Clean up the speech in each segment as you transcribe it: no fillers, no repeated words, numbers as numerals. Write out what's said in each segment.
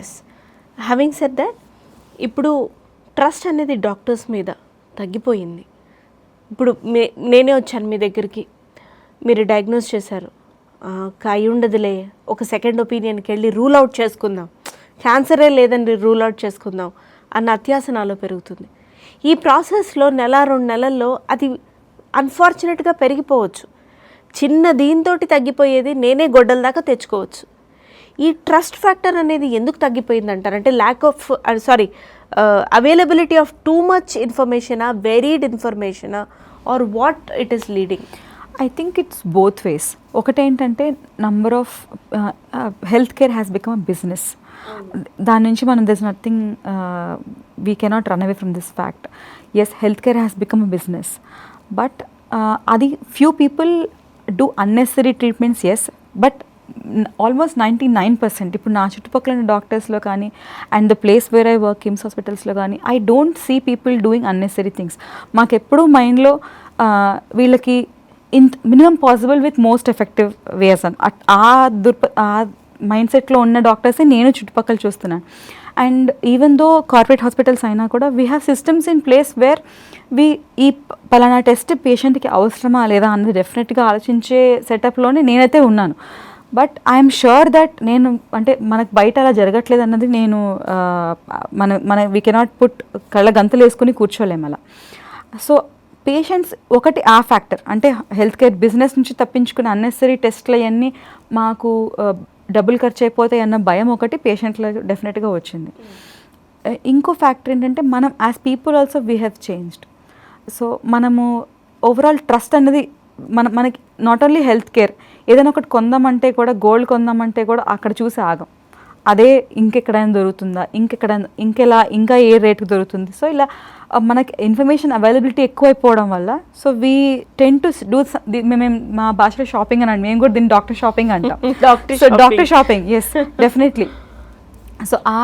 Yes. Having said that, ఇప్పుడు trust అనేది doctors మీద తగ్గిపోయింది. ఇప్పుడు నేనే వచ్చాను మీ దగ్గరికి, మీరు డయాగ్నోస్ చేశారు, అయి ఉండదులే, ఒక సెకండ్ ఒపీనియన్కి వెళ్ళి రూల్ అవుట్ చేసుకుందాం, క్యాన్సరే లేదండి రూల్ అవుట్ చేసుకుందాం అన్న అత్యాస నాలో పెరుగుతుంది. ఈ ప్రాసెస్లో 1-2 నెలల్లో అది అన్ఫార్చునేట్గా పెరిగిపోవచ్చు. చిన్న దీంతో తగ్గిపోయేది నేనే గొడ్డల దాకా తెచ్చుకోవచ్చు. ఈ ట్రస్ట్ ఫ్యాక్టర్ అనేది ఎందుకు తగ్గిపోయింది అంటారు? అంటే lack of availability of too much ఇన్ఫర్మేషనా, వేరీడ్ ఇన్ఫర్మేషనా, or what it is leading? I think it's both ways. ఒకటేంటంటే number of health care has become a business. దాని నుంచి మనం this nothing, we cannot run away from this fact. Yes, health care has become a business, but అది few people do unnecessary treatments, yes, but almost 99%. ఇప్పుడు నా చుట్టుపక్కల డాక్టర్స్లో కానీ and the place where I work, KIMS హాస్పిటల్స్లో కానీ, I don't see people doing unnecessary things. మాకెప్పుడు మైండ్లో వీళ్ళకి minimum possible with most effective ways అని ఆ మైండ్ సెట్లో ఉన్న డాక్టర్సే నేను చుట్టుపక్కల చూస్తున్నాను. And even though corporate hospitals అయినా కూడా we have systems in place where ఈ పలానా టెస్ట్ పేషెంట్కి అవసరమా లేదా అన్నది డెఫినెట్గా ఆలోచించే సెటప్లోనే నేనైతే ఉన్నాను. బట్ ఐఎమ్ షూర్ దట్ నేను అంటే మనకు బయట అలా జరగట్లేదు అన్నది నేను మన వీ కెనాట్ పుట్ కళ్ళ గంతులు వేసుకుని కూర్చోలేము అలా. సో పేషెంట్స్ ఒకటి ఆ ఫ్యాక్టర్, అంటే హెల్త్ కేర్ బిజినెస్ నుంచి తప్పించుకునే అన్నెసరీ టెస్ట్లు అవన్నీ మాకు డబ్బులు ఖర్చు అయిపోతాయి అన్న భయం ఒకటి పేషెంట్లకు డెఫినెట్గా వచ్చింది. ఇంకో ఫ్యాక్టర్ ఏంటంటే మనం as people also we have changed. So మనము ఓవరాల్ ట్రస్ట్ అనేది మనకి నాట్ ఓన్లీ హెల్త్ కేర్, ఏదైనా ఒకటి కొందామంటే కూడా, గోల్డ్ కొందామంటే కూడా అక్కడ చూసి ఆగం, అదే ఇంకెక్కడైనా దొరుకుతుందా, ఇంకా ఏ రేటుకి దొరుకుతుంది. సో ఇలా మనకి ఇన్ఫర్మేషన్ అవైలబిలిటీ ఎక్కువైపోవడం వల్ల so we tend to do, మేము మా భాషలో షాపింగ్ అని, మేము కూడా దీన్ని డాక్టర్ షాపింగ్ అంటాం. Doctor shopping, yes, definitely. So ఆ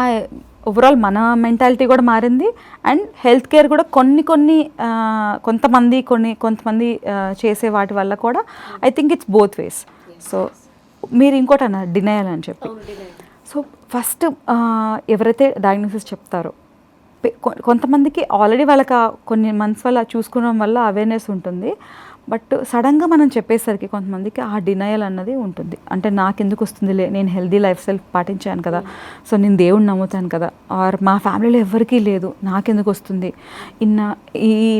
ఓవరాల్ మన మెంటాలిటీ కూడా మారింది. అండ్ హెల్త్ కేర్ కూడా కొంతమంది చేసే వాటి వల్ల కూడా I think it's both ways. So మీరు ఇంకోటి అన్నారు డినయల్ అని చెప్పి. సో ఫస్ట్ ఎవరైతే డయాగ్నోసిస్ చెప్తారో కొంతమందికి ఆల్రెడీ వాళ్ళకి కొన్ని మంత్స్ వల్ల చూసుకోవడం వల్ల అవేర్నెస్ ఉంటుంది. బట్ సడన్గా మనం చెప్పేసరికి కొంతమందికి ఆ డినయల్ అన్నది ఉంటుంది. అంటే నాకెందుకు వస్తుందిలే, నేను హెల్దీ లైఫ్ స్టైల్ పాటించాను కదా, సో నేను దేవుడిని నమ్ముతాను కదా, ఆర్ మా ఫ్యామిలీలో ఎవరికీ లేదు, నాకెందుకు వస్తుంది,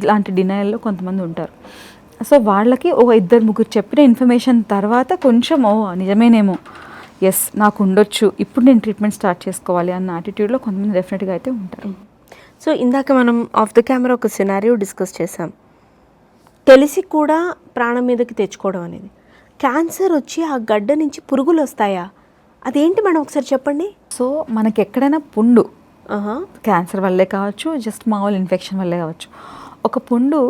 ఇలాంటి డినయల్లో కొంతమంది ఉంటారు. సో వాళ్ళకి 2-3 చెప్పిన ఇన్ఫర్మేషన్ తర్వాత కొంచెం నిజమేనేమో, ఎస్ నాకు ఉండొచ్చు, ఇప్పుడు నేను ట్రీట్మెంట్ స్టార్ట్ చేసుకోవాలి అన్న యాటిట్యూడ్లో కొంతమంది డెఫినెట్గా అయితే ఉంటారు. సో ఇందాక మనం ఆఫ్ ద కెమెరా ఒక సినారియో డిస్కస్ చేసాం, తెలిసి కూడా ప్రాణం మీదకి తెచ్చుకోవడం అనేది. క్యాన్సర్ వచ్చి ఆ గడ్డ నుంచి పురుగులు వస్తాయా, అదేంటి మేడం ఒకసారి చెప్పండి. సో మనకి ఎక్కడైనా పుండు క్యాన్సర్ వల్లే కావచ్చు, జస్ట్ మామూలు ఇన్ఫెక్షన్ వల్లే కావచ్చు, ఒక పుండు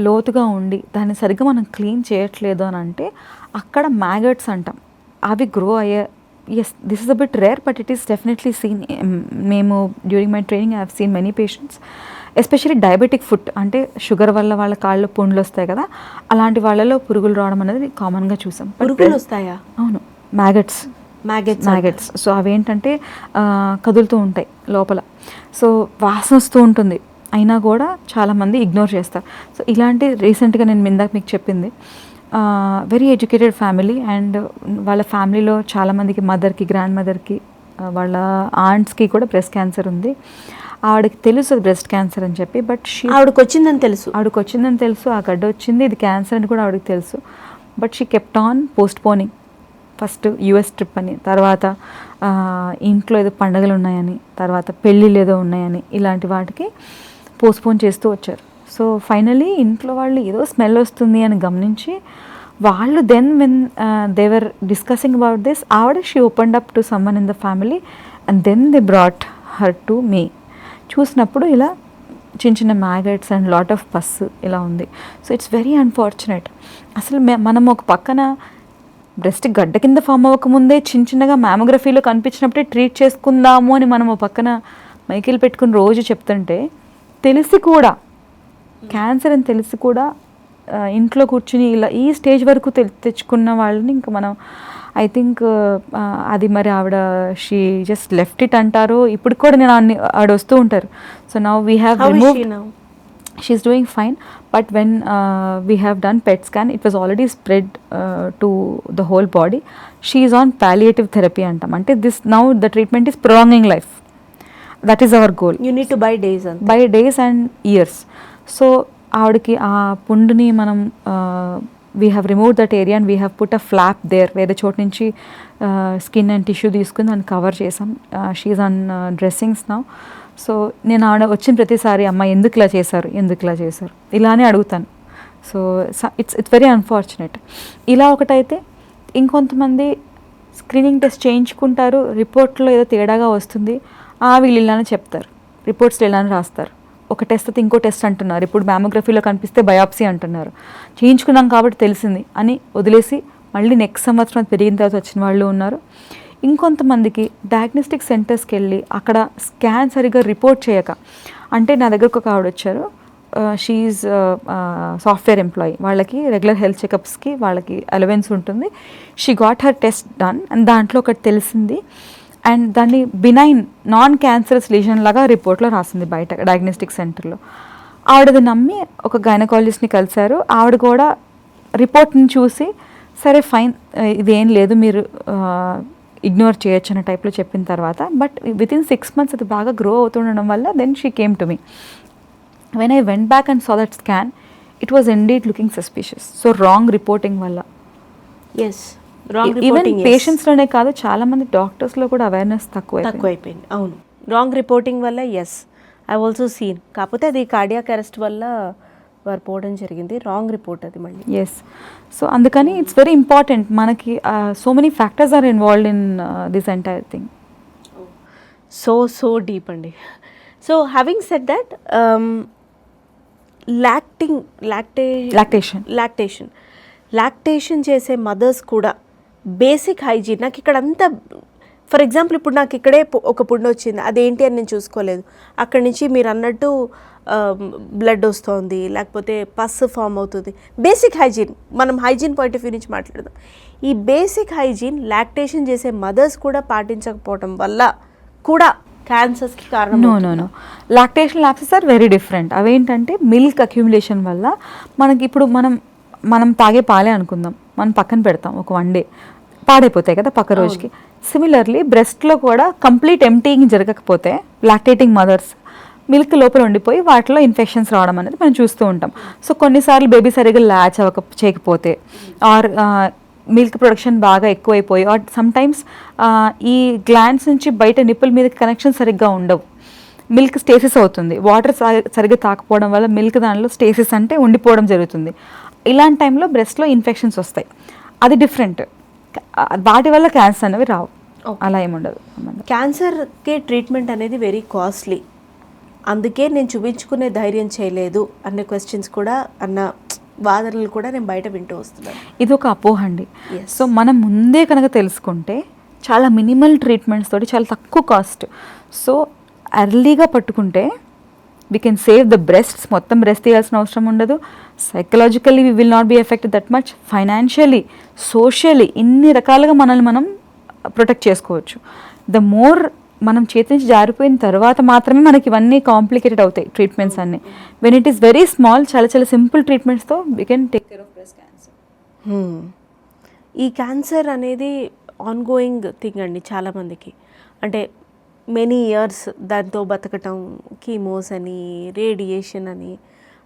లోతుగా ఉండి దాన్ని సరిగ్గా మనం క్లీన్ చేయట్లేదు అని అంటే అక్కడ మ్యాగట్స్ అంటాం, అవి గ్రో అయ్యే. Yes, this is a bit rare but it is definitely seen. మేము during my training I have seen many patients, especially diabetic foot, అంటే షుగర్ వల్ల వాళ్ళ కాళ్ళు పుండ్లు వస్తాయి కదా, అలాంటి వాళ్ళలో పురుగులు రావడం అనేది కామన్గా చూసాం. పురుగులు వస్తాయా? అవును, మ్యాగట్స్. సో అవేంటంటే కదులుతూ ఉంటాయి లోపల, సో వాసన వస్తూ ఉంటుంది, అయినా కూడా చాలామంది ఇగ్నోర్ చేస్తారు. సో ఇలాంటి రీసెంట్గా నేను ఇందాక మీకు చెప్పింది, వెరీ ఎడ్యుకేటెడ్ ఫ్యామిలీ, అండ్ వాళ్ళ ఫ్యామిలీలో చాలామందికి, మదర్కి, గ్రాండ్ మదర్కి, వాళ్ళ ఆంట్స్కి కూడా బ్రెస్ట్ క్యాన్సర్ ఉంది. ఆవిడకి తెలుసు బ్రెస్ట్ క్యాన్సర్ అని చెప్పి, బట్ ఆవిడకి వచ్చిందని తెలుసు, ఆ గడ్డ వచ్చింది, ఇది క్యాన్సర్ అని కూడా ఆవిడకి తెలుసు. But she kept on postponing. First US trip అని, తర్వాత ఇంట్లో ఏదో పండుగలు ఉన్నాయని, తర్వాత పెళ్ళిళ్ళు ఏదో ఉన్నాయని, ఇలాంటి వాటికి పోస్ట్పోన్ చేస్తూ వచ్చారు. సో ఫైనలీ ఇంట్లో వాళ్ళు ఏదో స్మెల్ వస్తుంది అని గమనించి వాళ్ళు when they were discussing about this, she opened up to someone in the family and then they brought her to me. చూసినప్పుడు ఇలా చిన్న maggots and lot of pus ఇలా ఉంది. So it's very unfortunate. అసలు మనం ఒక పక్కన బ్రెస్ట్ గడ్డ కింద ఫామ్ అవ్వకముందే చిన్నగా మ్యామోగ్రఫీలో కనిపించినప్పుడే ట్రీట్ చేసుకుందాము అని మనం ఒక పక్కన మైకిల్ పెట్టుకుని రోజు చెప్తుంటే, తెలిసి కూడా క్యాన్సర్ అని తెలిసి కూడా ఇంట్లో కూర్చుని ఇలా ఈ స్టేజ్ వరకు తెచ్చుకున్న వాళ్ళని ఇంకా మనం ఐ థింక్ అది మరి ఆవిడ షీ జస్ట్ లెఫ్ట్ ఇట్ అంటారు. ఇప్పుడు కూడా నేను ఆవిడ వస్తూ ఉంటారు. So now we have remove, she's doing fine, but when we have done PET scan, it was already spread to the whole body. She is on palliative therapy antam, ante this now the treatment is prolonging life. That is our goal. You need to buy days ante, by days and years. So ఆవిడకి ఆ పుండుని మనం we have removed that area and we have put a flap there, వేరే చోటు నుంచి skin and tissue తీసుకుని దాన్ని cover చేసాం. She is on dressings now. So నేను ఆవిడ వచ్చిన ప్రతిసారి అమ్మ ఎందుకు ఇలా చేశారు ఇలానే అడుగుతాను. So it's very unfortunate. ఇలా ఒకటైతే ఇంకొంతమంది స్క్రీనింగ్ టెస్ట్ చేయించుకుంటారు, రిపోర్ట్లో ఏదో తేడాగా వస్తుంది, వీళ్ళు ఇలానే చెప్తారు, రిపోర్ట్స్లో ఇలానే రాస్తారు. ఒక టెస్ట్ అయితే ఇంకో టెస్ట్ అంటున్నారు, ఇప్పుడు మ్యామోగ్రఫీలో కనిపిస్తే బయాప్సీ అంటున్నారు, చేయించుకున్నాం కాబట్టి తెలిసింది అని వదిలేసి మళ్ళీ నెక్స్ట్ సంవత్సరం పెరిగిన తర్వాత వచ్చిన వాళ్ళు ఉన్నారు. ఇంకొంతమందికి డయాగ్నోస్టిక్ సెంటర్స్కి వెళ్ళి అక్కడ స్కాన్ సరిగ్గా రిపోర్ట్ చేయక, అంటే నా దగ్గరకు ఒక ఆవిడ వచ్చారు, షీఈ్ సాఫ్ట్వేర్ ఎంప్లాయీ, వాళ్ళకి రెగ్యులర్ హెల్త్ చెకప్స్కి వాళ్ళకి అలవెన్స్ ఉంటుంది. She got her test done and దాంట్లో ఒకటి తెలిసింది అండ్ దాన్ని బినైన్ నాన్ క్యాన్సరస్ లీజన్ లాగా రిపోర్ట్లో రాసింది బయట డయాగ్నోస్టిక్ సెంటర్లో. ఆవిడది నమ్మి ఒక గైనకాలజిస్ట్ని కలిశారు. ఆవిడ కూడా రిపోర్ట్ని చూసి సరే ఫైన్ ఇదేం లేదు మీరు ఇగ్నోర్ చేయొచ్చు అనే టైప్లో చెప్పిన తర్వాత, బట్ వితిన్ 6 months అది బాగా గ్రో అవుతుండడం వల్ల then she came to me. When I went back and saw that scan, it was indeed looking suspicious. So wrong reporting వల్ల ఈవెన్ పేషెంట్స్లోనే కాదు చాలా మంది డాక్టర్స్లో కూడా అవేర్నెస్ తక్కువైపోయింది. అవును, రాంగ్ రిపోర్టింగ్ వల్ల ఐ ఆల్సో సీన్. కాకపోతే అది కార్డియాక్ అరెస్ట్ వల్ల వారు పోవడం జరిగింది, రాంగ్ రిపోర్ట్ అది మళ్ళీ. సో అందుకని ఇట్స్ వెరీ ఇంపార్టెంట్, మనకి so many factors are involved in this entire thing. So deep అండి. So having said that, lactation చేసే మదర్స్ కూడా బేసిక్ హైజీన్, నాకు ఇక్కడ అంతా ఫర్ ఎగ్జాంపుల్ ఇప్పుడు నాకు ఇక్కడే ఒక పుండు వచ్చింది, అదేంటి అని నేను చూసుకోలేదు, అక్కడి నుంచి మీరు అన్నట్టు బ్లడ్ వస్తుంది, లేకపోతే పస్ ఫామ్ అవుతుంది. బేసిక్ హైజీన్, మనం హైజీన్ పాయింట్ ఆఫ్ వ్యూ నుంచి మాట్లాడదాం. ఈ బేసిక్ హైజీన్ లాక్టేషన్ చేసే మదర్స్ కూడా పాటించకపోవడం వల్ల కూడా క్యాన్సర్స్కి కారణం. No lactation lapses are very different. అవేంటంటే మిల్క్ అక్యుములేషన్ వల్ల మనకి ఇప్పుడు మనం తాగే పాలే అనుకుందాం, మనం పక్కన పెడతాం ఒక 1 day, పాడైపోతాయి కదా పక్క రోజుకి. సిమిలర్లీ బ్రెస్ట్లో కూడా కంప్లీట్ ఎంప్టీయింగ్ జరగకపోతే లాక్టేటింగ్ మదర్స్ మిల్క్ లోపల ఉండిపోయి వాటిలో ఇన్ఫెక్షన్స్ రావడం అనేది మనం చూస్తూ ఉంటాం. సో కొన్నిసార్లు బేబీ సరిగ్గా ల్యాచ్ చేయకపోతే ఆర్ మిల్క్ ప్రొడక్షన్ బాగా ఎక్కువైపోయి ఆర్ సమ్టైమ్స్ ఈ గ్లాండ్స్ నుంచి బయట నిప్పుల మీద కనెక్షన్ సరిగ్గా ఉండవు, మిల్క్ స్టేసిస్ అవుతుంది, వాటర్ సరిగ్గా తాకపోవడం వల్ల మిల్క్ దానిలో స్టేసిస్ అంటే ఉండిపోవడం జరుగుతుంది. ఇలాంటి టైంలో బ్రెస్ట్లో ఇన్ఫెక్షన్స్ వస్తాయి, అది డిఫరెంట్. వాటి వల్ల క్యాన్సర్ అనేవి రావు, అలా ఏముండదు. క్యాన్సర్కి ట్రీట్మెంట్ అనేది వెరీ కాస్ట్లీ, అందుకే నేను చూపించుకునే ధైర్యం చేయలేదు అనే క్వశ్చన్స్ కూడా అన్న వాదనలు కూడా నేను బయట వింటూ వస్తున్నాను. ఇది ఒక అపోహ అండి. సో మనం ముందే కనుక తెలుసుకుంటే చాలా మినిమల్ ట్రీట్మెంట్స్ తోటి చాలా తక్కువ కాస్ట్, సో ఎర్లీగా పట్టుకుంటే we can save the breasts. మొత్తం బ్రెస్ట్ తీయాల్సిన అవసరం ఉండదు. Psychologically we will not be affected that much. Financially, socially ఇన్ని రకాలుగా మనల్ని మనం ప్రొటెక్ట్ చేసుకోవచ్చు. ద మోర్ మనం చేతి నుంచి జారిపోయిన తర్వాత మాత్రమే మనకి ఇవన్నీ కాంప్లికేటెడ్ అవుతాయి ట్రీట్మెంట్స్ అన్నీ. When it is very small, చాలా సింపుల్ ట్రీట్మెంట్స్తో we can take care of breast cancer. ఈ క్యాన్సర్ అనేది ఆన్గోయింగ్ థింగ్ అండి చాలామందికి. అంటే మెనీ ఇయర్స్ దాంతో బతకటం, కీమోస్ అని, రేడియేషన్ అని,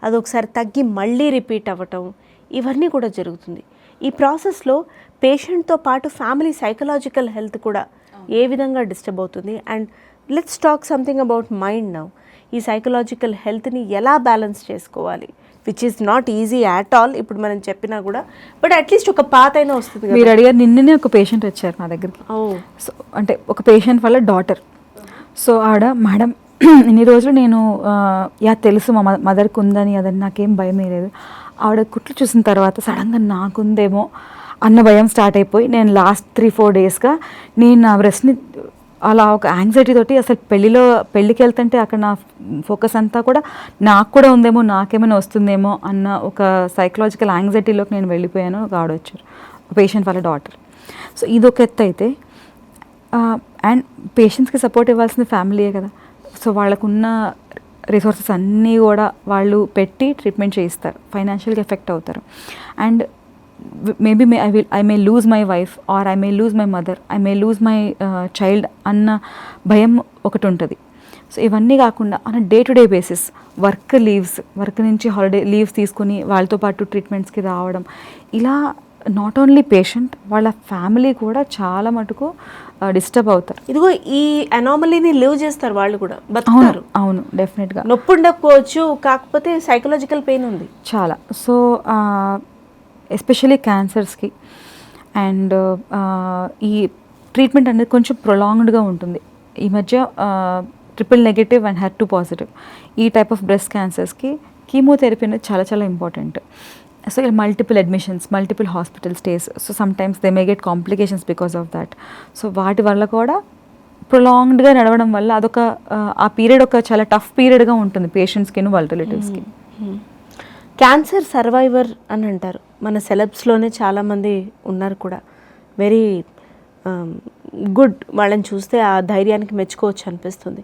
అదొకసారి తగ్గి మళ్ళీ రిపీట్ అవ్వటం, ఇవన్నీ కూడా జరుగుతుంది. ఈ ప్రాసెస్లో పేషెంట్తో పాటు ఫ్యామిలీ సైకలాజికల్ హెల్త్ కూడా ఏ విధంగా డిస్టర్బ్ అవుతుంది. And let's talk something about mind now. ఈ సైకలాజికల్ హెల్త్ని ఎలా బ్యాలెన్స్ చేసుకోవాలి, which is not easy at all. ఇప్పుడు మనం చెప్పినా కూడా, బట్ అట్లీస్ట్ ఒక పాత అయినా వస్తుంది. మీరు అడిగారు, నిన్ననే ఒక పేషెంట్ వచ్చారు నా దగ్గరికి. సో అంటే ఒక పేషెంట్ వాళ్ళ డాటర్. సో ఆవిడ, మేడం ఇన్ని రోజులు నేను తెలుసు మా మదర్కి ఉందని, అదని నాకేం భయం లేదు. ఆవిడ కుట్లు చూసిన తర్వాత సడన్గా నాకుందేమో అన్న భయం స్టార్ట్ అయిపోయి, నేను లాస్ట్ 3-4 daysగా నేను నా బ్రెస్ట్ని అలా ఒక యాంగ్జైటీ తోటి, అసలు పెళ్ళికి వెళ్తుంటే అక్కడ నా ఫోకస్ అంతా కూడా నాకు కూడా ఉందేమో, నాకేమైనా వస్తుందేమో అన్న ఒక సైకలాజికల్ యాంగ్జైటీలోకి నేను వెళ్ళిపోయాను. ఒక ఆవిడ వచ్చారు, ఒక పేషెంట్ వాళ్ళ డాటర్. సో ఇదొక ఎత్తు అయితే, అండ్ పేషెంట్స్కి సపోర్ట్ ఇవ్వాల్సిన ఫ్యామిలీయే కదా. సో వాళ్ళకున్న రిసోర్సెస్ అన్నీ కూడా వాళ్ళు పెట్టి ట్రీట్మెంట్ చేయిస్తారు, ఫైనాన్షియల్గా ఎఫెక్ట్ అవుతారు. And maybe I may lose my wife or I may lose my mother, I may lose my child అన్న భయం ఒకటి ఉంటుంది. సో ఇవన్నీ కాకుండా on day to day basis work నుంచి హాలిడే లీవ్స్ తీసుకుని వాళ్ళతో పాటు ట్రీట్మెంట్స్కి రావడం, ఇలా నాట్ ఓన్లీ పేషెంట్, వాళ్ళ ఫ్యామిలీ కూడా చాలా మటుకు డిస్టర్బ్ అవుతారు. ఇదిగో ఈ అనామలీని లివ్ చేస్తారు వాళ్ళు కూడా, బతుకుతారు. అవును, డెఫినెట్గా. నొప్పి ఉండకపోవచ్చు, కాకపోతే సైకలాజికల్ పెయిన్ ఉంది చాలా. సో ఎస్పెషలీ క్యాన్సర్స్కి అండ్ ఈ ట్రీట్మెంట్ అనేది కొంచెం ప్రొలాంగ్డ్గా ఉంటుంది. ఈ మధ్య triple negative and HER2 positive ఈ టైప్ ఆఫ్ బ్రెస్ట్ క్యాన్సర్స్కి కీమోథెరపీ అనేది చాలా చాలా ఇంపార్టెంట్. సో ఇలా multiple admissions, multiple hospital stays, so sometimes they may get complications because of that. So వాటి వల్ల కూడా ప్రొలాంగ్డ్గా నడవడం వల్ల అదొక ఆ పీరియడ్ ఒక చాలా టఫ్ పీరియడ్గా ఉంటుంది పేషెంట్స్కి, వాళ్ళ రిలేటివ్స్కి. క్యాన్సర్ సర్వైవర్ అని అంటారు, మన సెలబ్స్లోనే చాలామంది ఉన్నారు కూడా, వెరీ గుడ్. వాళ్ళని చూస్తే ఆ ధైర్యానికి మెచ్చుకోవచ్చు అనిపిస్తుంది.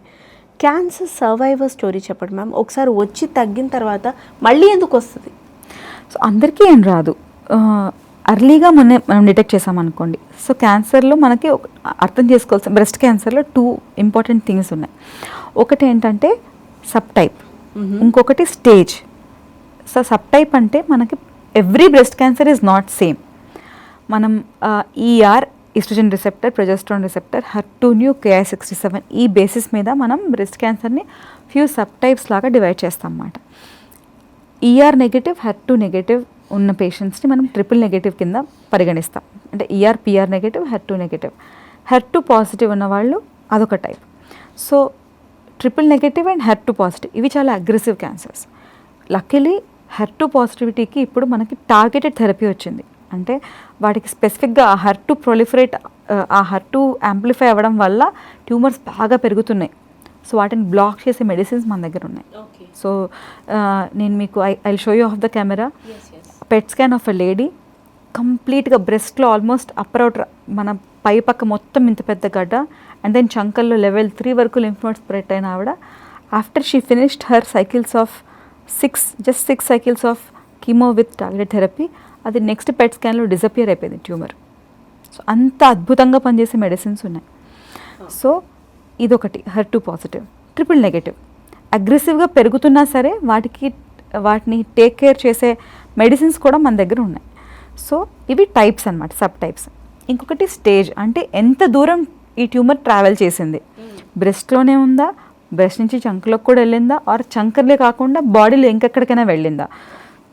క్యాన్సర్ సర్వైవర్ స్టోరీ చెప్పండి మ్యామ్. ఒకసారి వచ్చి తగ్గిన తర్వాత మళ్ళీ ఎందుకు వస్తుంది? సో అందరికీ ఏం రాదు, అర్లీగా మనం డిటెక్ట్ చేసామనుకోండి. సో క్యాన్సర్లో మనకి అర్థం చేసుకోవాల్సిన, బ్రెస్ట్ క్యాన్సర్లో 2 ఇంపార్టెంట్ థింగ్స్ ఉన్నాయి. ఒకటి ఏంటంటే సబ్ టైప్, ఇంకొకటి స్టేజ్. సో సబ్ టైప్ అంటే మనకి every breast cancer is not same. మనం ER oestrogen receptor, progesterone receptor, HER2 neu, Ki-67 ఈ బేసిస్ మీద మనం బ్రెస్ట్ క్యాన్సర్ని ఫ్యూ సబ్ టైప్స్ లాగా డివైడ్ చేస్తాం అన్నమాట. ER నెగటివ్, HER2 నెగటివ్ ఉన్న పేషెంట్స్ని మనం ట్రిపుల్ నెగటివ్ కింద పరిగణిస్తాం. అంటే ER PR negative, HER2 negative. HER2 positive ఉన్న వాళ్ళు అదొక type. So triple negative and HER2 positive ఇవి చాలా అగ్రెసివ్ క్యాన్సర్స్. లక్కీలీ HER2 పాజిటివిటీకి ఇప్పుడు మనకి టార్గెటెడ్ థెరపీ వచ్చింది. అంటే వాటికి స్పెసిఫిక్గా ఆ HER2 ప్రొలిఫరేట్, ఆ HER2 యాంప్లిఫై అవ్వడం వల్ల ట్యూమర్స్ బాగా పెరుగుతున్నాయి. సో వాటిని బ్లాక్ చేసే మెడిసిన్స్ మన దగ్గర ఉన్నాయి. సో నేను మీకు I show you of the camera PET scan of a lady, కంప్లీట్గా బ్రెస్ట్లో ఆల్మోస్ట్ అప్పర్ అవుటర్ మన పై పక్క మొత్తం ఇంత పెద్ద గడ్డ, అండ్ దెన్ చంకల్లో లెవెల్ 3 వరకు లింఫ్ నోడ్స్ స్ప్రెడ్ అయిన ఆవిడ after she finished her cycles of 6 cycles of chemo with targeted therapy, అది నెక్స్ట్ పెట్ స్కాన్లో డిసపియర్ అయిపోయింది ట్యూమర్. సో అంత అద్భుతంగా పనిచేసే మెడిసిన్స్ ఉన్నాయి. సో ఇదొకటి HER2 పాజిటివ్. ట్రిపుల్ నెగటివ్ అగ్రెసివ్గా పెరుగుతున్నా సరే వాటిని టేక్ కేర్ చేసే మెడిసిన్స్ కూడా మన దగ్గర ఉన్నాయి. సో ఇవి టైప్స్ అన్నమాట, సబ్ టైప్స్. ఇంకొకటి స్టేజ్, అంటే ఎంత దూరం ఈ ట్యూమర్ ట్రావెల్ చేసింది, బ్రెస్ట్లోనే ఉందా, బ్రెస్ట్ నుంచి చంకలోకి కూడా వెళ్ళిందా, ఆర్ చంకర్లే కాకుండా బాడీలో ఇంకెక్కడికైనా వెళ్ళిందా.